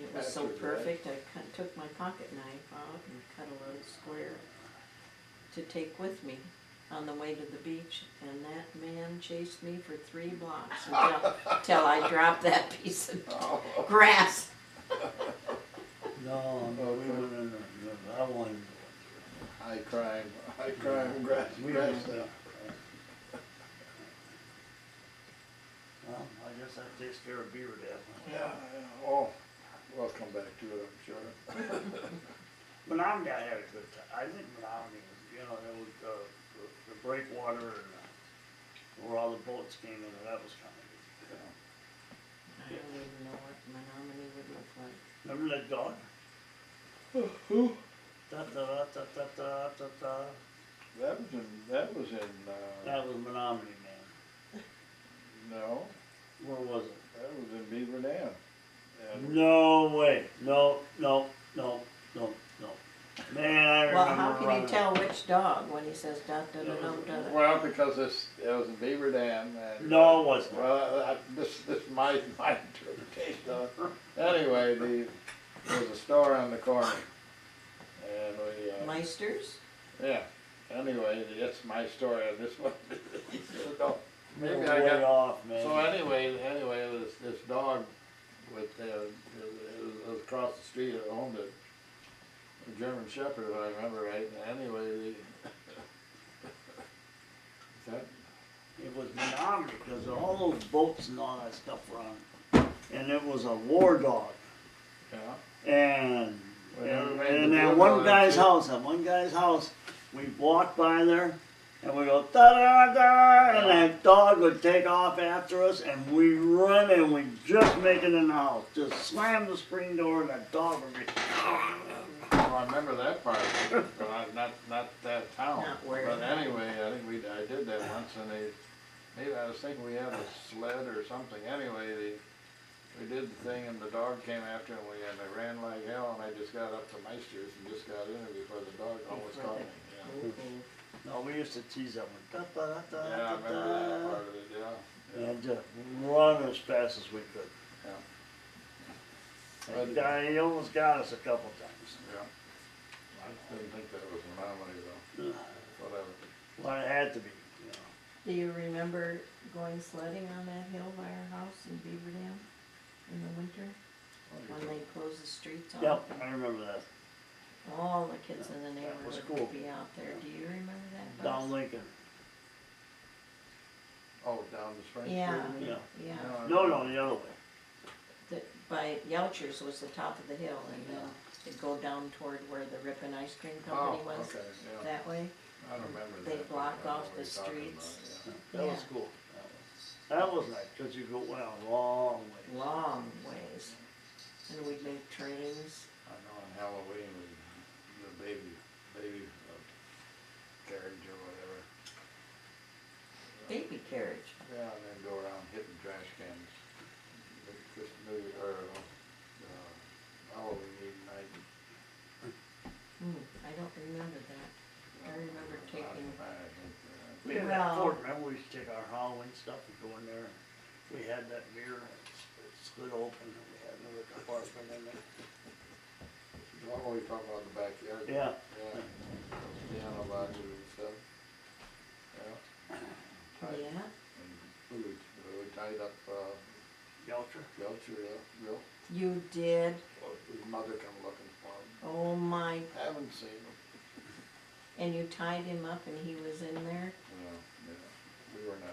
A: It was so
B: Patch of grass?
A: perfect, I took my pocket knife out and cut a little square to take with me on the way to the beach, and that man chased me for 3 blocks until I dropped that piece of grass.
D: no, we went in there, I wanted
B: High crime grass,
D: we
B: grass
D: didn't,
B: stuff.
D: well, I guess that takes care of Beaver Dam.
B: Yeah, yeah, oh, we'll come back to it, I'm sure.
D: Menominee, I had a good time. I think Menominee was, you know, it was, the breakwater and, where all the boats came in, and that was kinda good.
A: I don't even know what Menominee would look like.
D: Remember that dog?
B: Who?
D: Da da da da da da da da.
B: That was in,
D: That was Menominee, man.
B: no,
D: Where was it?
B: that was in Beaver Dam. And
D: No way. No. Man, I remember
A: Well, how can you
D: running.
A: tell which dog when he says da da da da da?
B: Well, because it was in Beaver Dam and.
D: No, it wasn't.
B: Well, this is my interpretation of it. Anyway, there was a store on the corner. And we,
A: Meisters?
B: yeah, anyway, it's my story, and this one, no, maybe
D: You're
B: I
D: way
B: got,
D: off, man.
B: so anyway, this dog with, it was across the street, it owned it. A German Shepherd, if I remember right, and anyway, that,
D: It was Menominee because all those boats and all that stuff were on. And it was a war dog.
B: yeah,
D: And
B: Well, everybody
D: and
B: did
D: at
B: that
D: one
B: all
D: guy's
B: that
D: house, we walked by there and we go da da da, and that dog would take off after us, and we run and we just make it in the house. Just slam the screen door and that dog would be.
B: well, I remember that part, but not that town.
A: Not where.
B: But anyway, I think I did that once, and maybe I was thinking we had a sled or something, anyway, we did the thing and the dog came after and I ran like hell and I just got up to Meister's and just got in there before the dog almost caught me.
D: No, we used to tease that one. Da, da, da,
B: Yeah, I
D: da,
B: remember that
D: da.
B: part of it, yeah.
D: And just run as fast as we could.
B: Yeah.
D: That guy, he almost got us a couple times.
B: Yeah. I didn't think that was an anomaly though, whatever.
D: Well, it had to be, you know.
A: Do you remember going sledding on that hill by our house in Beaver Dam in the winter? When they closed the streets off?
D: Yep, I remember that.
A: All the kids in the
D: That was
A: neighborhood
D: cool.
A: would be out there. Do you remember that bus?
D: Down Lincoln.
B: Oh, down the Spring Street?
A: Yeah.
B: you mean?
D: Yeah.
A: Yeah,
D: No, the other way.
A: by Yelcher's was the top of the hill, and then it'd go down toward where the Ripon Ice Cream Company
B: Oh,
A: was,
B: okay, yeah.
A: that way.
B: I don't remember that.
A: They
B: but
A: block
B: I know
A: off
B: what
A: the
B: you're talking
A: streets.
B: about,
D: That was
A: Yeah.
D: cool. That was nice, cause you go, well, a long way.
A: Long ways. And we'd make trains.
B: yeah. I know on Halloween, the baby carriage or whatever.
A: Baby carriage.
B: Yeah, and then go around hitting trash cans. Halloween Eve night.
A: I don't remember that. I remember taking,
B: I think,
D: We had
A: Well-
D: that Ford, remember we used to take our Halloween stuff and go in there, and we had that mirror, it slid open, and we had another compartment in there.
B: what were we talking about in the backyard?
D: Yeah.
B: Yeah, piano boxes and stuff. Yeah.
A: yeah,
B: And we tied up,
D: Yelcher?
B: Belcher, Bill.
A: you did.
B: His mother come looking for him.
A: Oh my,
B: Haven't seen him.
A: and you tied him up and he was in there?
B: Yeah, we were not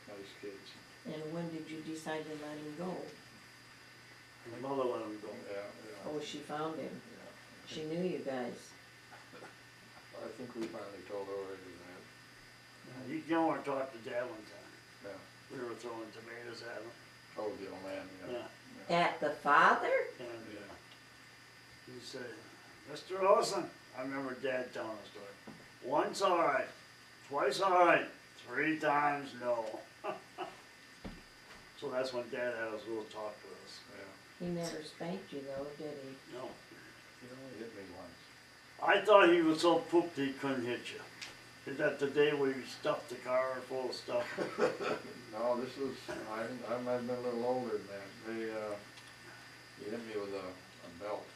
B: nice kids.
A: And when did you decide to let him go?
D: My mother let him go.
B: Yeah.
A: Oh, she found him.
B: Yeah.
A: She knew you guys.
B: I think we finally told her already
D: You don't want to talk to Dad one time.
B: that,
D: We were throwing tomatoes at him.
B: Oh, the old man, yeah.
D: Yeah,
A: At the father?
D: and, he said, Mr. Olson, I remember Dad telling the story. Once all right, twice all right, 3 times no. So that's when Dad had his little talk with us.
B: Yeah,
A: He never spanked you though, did he?
D: No,
B: he only hit me once.
D: I thought he was so pooped he couldn't hit you. Is that the day where you stuffed the car full of stuff?
B: No, this was, I might have been a little older than that. He hit me with a belt,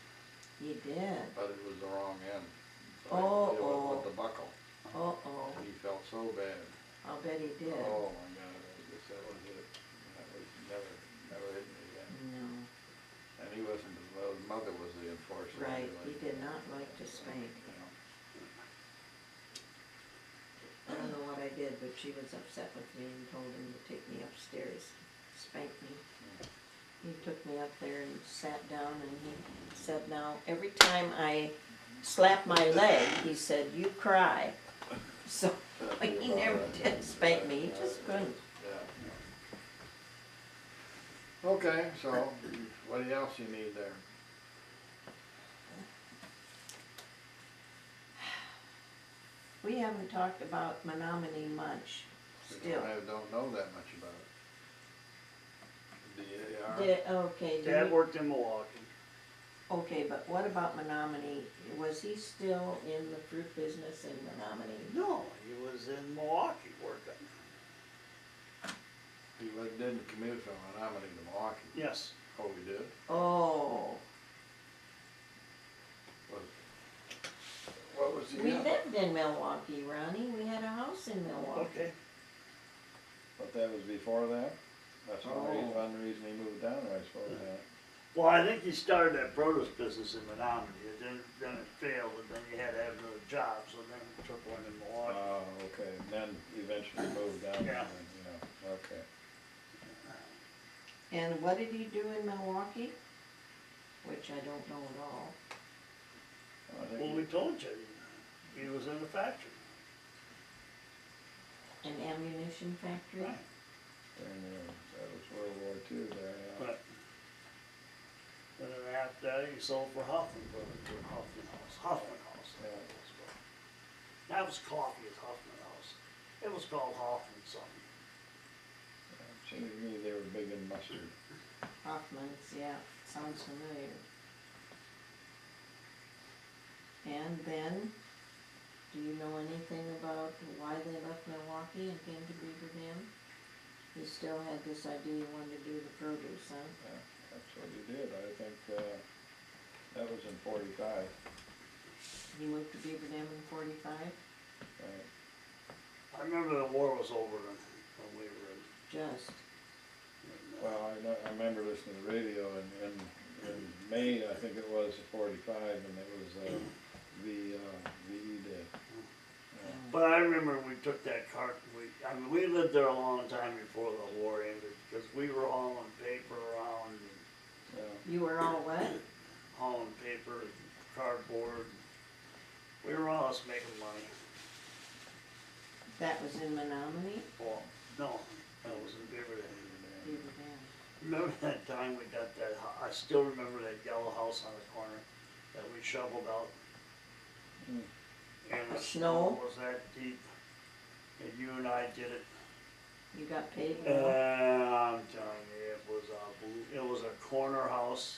A: He did.
B: but it was the wrong end. So
A: Oh,
B: I hit it
A: oh.
B: with the buckle.
A: Uh-oh,
B: He felt so bad.
A: I'll bet he did.
B: Oh my God, I guess that was it. That was never hit me again.
A: No,
B: And he wasn't, well, his mother was the enforcer.
A: right,
B: anyway.
A: he did not like to spank.
B: You know.
A: I don't know what I did, but she was upset with me and told him to take me upstairs, spank me. He took me up there and sat down and he said, now, every time I slap my leg, he said, you cry. So, he never did spank me, he just couldn't.
B: Yeah. Okay, so what else you need there?
A: We haven't talked about Menominee much, still.
B: I don't know that much about it. DAR?
A: Okay,
D: Dad worked in Milwaukee.
A: okay, but what about Menominee? Was he still in the fruit business in Menominee?
D: No, he was in Milwaukee working.
B: He didn't commute from Menominee to Milwaukee.
D: Yes.
B: Oh, he did?
A: Oh,
B: What was he
A: we
B: in?
A: lived in Milwaukee, Ronnie, we had a house in Milwaukee.
D: Okay.
B: But that was before that? That's
A: Oh.
B: one reason he moved down there, I suppose, huh?
D: Well, I think he started that produce business in Menominee, and then it failed, and then he had to have another job, so then he took one in Milwaukee.
B: Oh, okay, and then eventually moved down there,
D: Yeah.
B: yeah, okay.
A: And what did he do in Milwaukee? Which I don't know at all.
B: I think
D: Well, we told you, he was in the factory.
A: An ammunition factory?
D: Right.
B: that was World War II there, yeah.
D: But, and then after that, he sold for Huffman Brothers, to Huffman House,
B: Yeah.
D: That was coffee at Huffman House. It was called Hoffman something.
B: Seemed to me they were big in mustard.
A: Hoffman's, yeah, sounds familiar. And then, do you know anything about why they left Milwaukee and came to Beaver Dam? He still had this idea he wanted to do the produce, huh?
B: Yeah, that's what he did, I think, that was in 45,
A: He moved to Beaver Dam in 45,
B: right?
D: I remember the war was over when we were in.
A: just.
B: Well, I remember listening to the radio in May, I think it was, of 45, and it was, VE Day. Yeah.
D: But I remember we took that cart, we lived there a long time before the war ended, because we were hauling paper around, and
B: Yeah.
A: You were all what?
D: hauling paper, cardboard. We were always making money.
A: That was in Menominee?
D: Well, no, that was in Beaver Dam.
A: Beaver Dam.
D: Remember that time we got that, I still remember that yellow house on the corner that we shoveled out?
B: Hmm.
D: And the
A: Snow?
D: snow was that deep, and you and I did it.
A: You got paid
D: And
A: well?
D: I'm telling you, it was a corner house.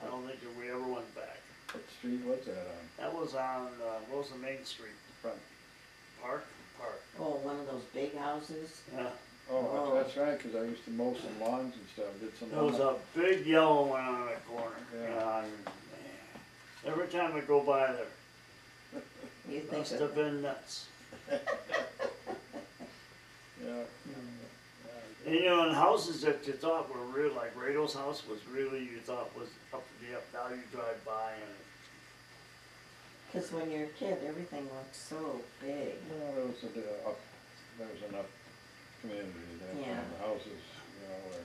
D: I don't think that we ever went back.
B: What street was that on?
D: That was on, what was the main street?
B: Front.
D: Park?
A: Oh, one of those big houses?
D: Yeah.
B: Oh,
A: Oh.
B: that's right, 'cause I used to mow some lawns and stuff, did some.
D: There was a big yellow one on the corner.
B: Yeah.
D: And, man, every time I go by there,
A: You think
D: must
A: of,
D: have been nuts.
B: Yeah.
D: And you know, and houses that you thought were real, like Rado's house was really, you thought was up to the up, now you drive by and
A: cause when you're a kid, everything looks so big.
B: Well, there was enough community there,
A: Yeah.
B: and the houses, you know, were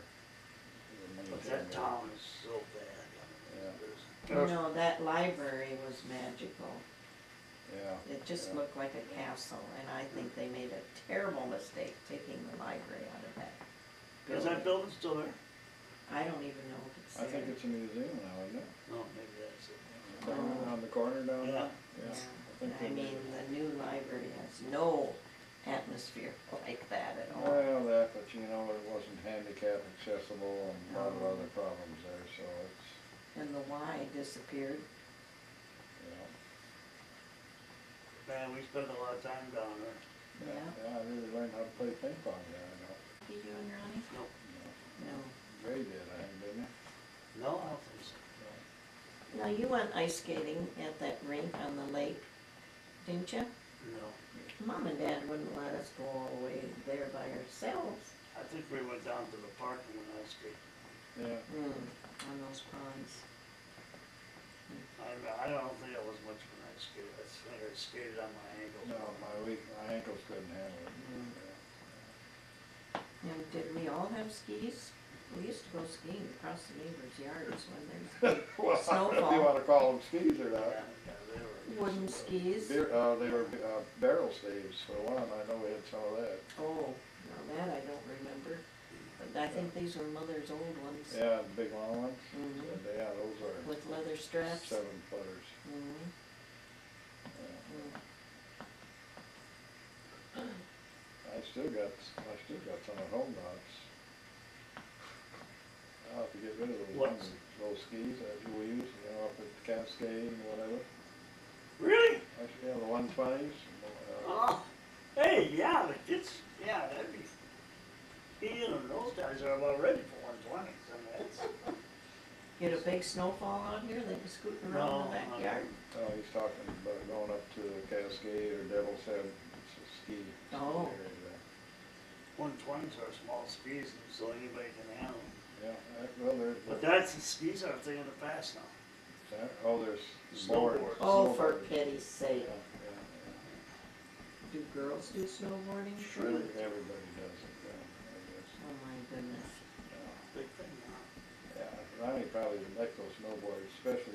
D: but
B: maintained.
D: that town is so bad.
A: You know, that library was magical.
B: Yeah.
A: It just
B: Yeah.
A: looked like a castle, and I think they made a terrible mistake taking the library out of that
D: that building still there?
A: I don't even know if it's
B: I
A: there.
B: think it's a museum now, isn't it?
D: No, maybe that's it.
B: On the corner down there?
D: Yeah.
B: Yeah.
A: Yeah, I mean, the new library has no atmosphere like that at all.
B: Well, that, but you know, it wasn't handicap accessible and a lot of other problems there, so it's,
A: And the Y disappeared.
B: you know.
D: Man, we spend a lot of time down there.
A: Yeah.
B: Yeah, I really learned how to play ping pong there, I know.
A: Did you and Ronnie?
D: No,
A: No.
B: Ray did, I think, didn't he?
D: no, I don't think so.
A: Now, you went ice skating at that rink on the lake, didn't you?
D: No.
A: Mom and Dad wouldn't let us go all the way there by ourselves.
D: I think we went down to the park and went ice skating.
B: Yeah.
A: On those ponds.
D: I don't think it was much of an ice skate. I think I skated on my ankles.
B: No, my ankles couldn't handle it.
A: Mm.
B: Yeah.
A: And did we all have skis? We used to go skiing across the neighbors' yards when there's
B: Well, if you
A: snowfall.
B: wanna call them skis or
D: Yeah,
B: not.
D: yeah, they were.
A: Wooden skis.
B: They were barrel staves for one, I know we had some of that.
A: Oh, now that I don't remember. But I think these were Mother's old ones.
B: Yeah, the big long ones,
A: Mhm.
B: yeah, those were
A: With leather straps.
B: 7-footers.
A: Mhm.
B: Yeah.
A: Mm.
B: I still got some at home now. I'll have to get rid of those
D: What's-
B: those skis that we use, you know, up at Cascade and whatever.
D: Really?
B: Actually, yeah, the 120s.
D: Oh, hey, yeah, the kids, yeah, that'd be, you know, those guys are about ready for 120s. I mean, that's,
A: Get a big snowfall out here, they can scoot around the
D: No,
A: backyard.
B: Oh, he's talking about going up to Cascade or Devil's Head, it's a ski.
A: Oh.
B: area there.
D: 120s are small skis, so anybody can handle them.
B: Yeah, well, there's.
D: But that's, the skis are a thing of the past now.
B: Oh, there's
D: Snowboard.
B: boards.
A: Oh, for
B: Snowboards.
A: pity's
B: Yeah,
A: sake.
B: yeah,
A: Do girls do snowboarding?
B: yeah. Sure, everybody does it, yeah, I guess.
A: Oh my goodness.
B: Yeah.
D: Big thing now.
B: Yeah, Ronnie probably liked those snowboards, especially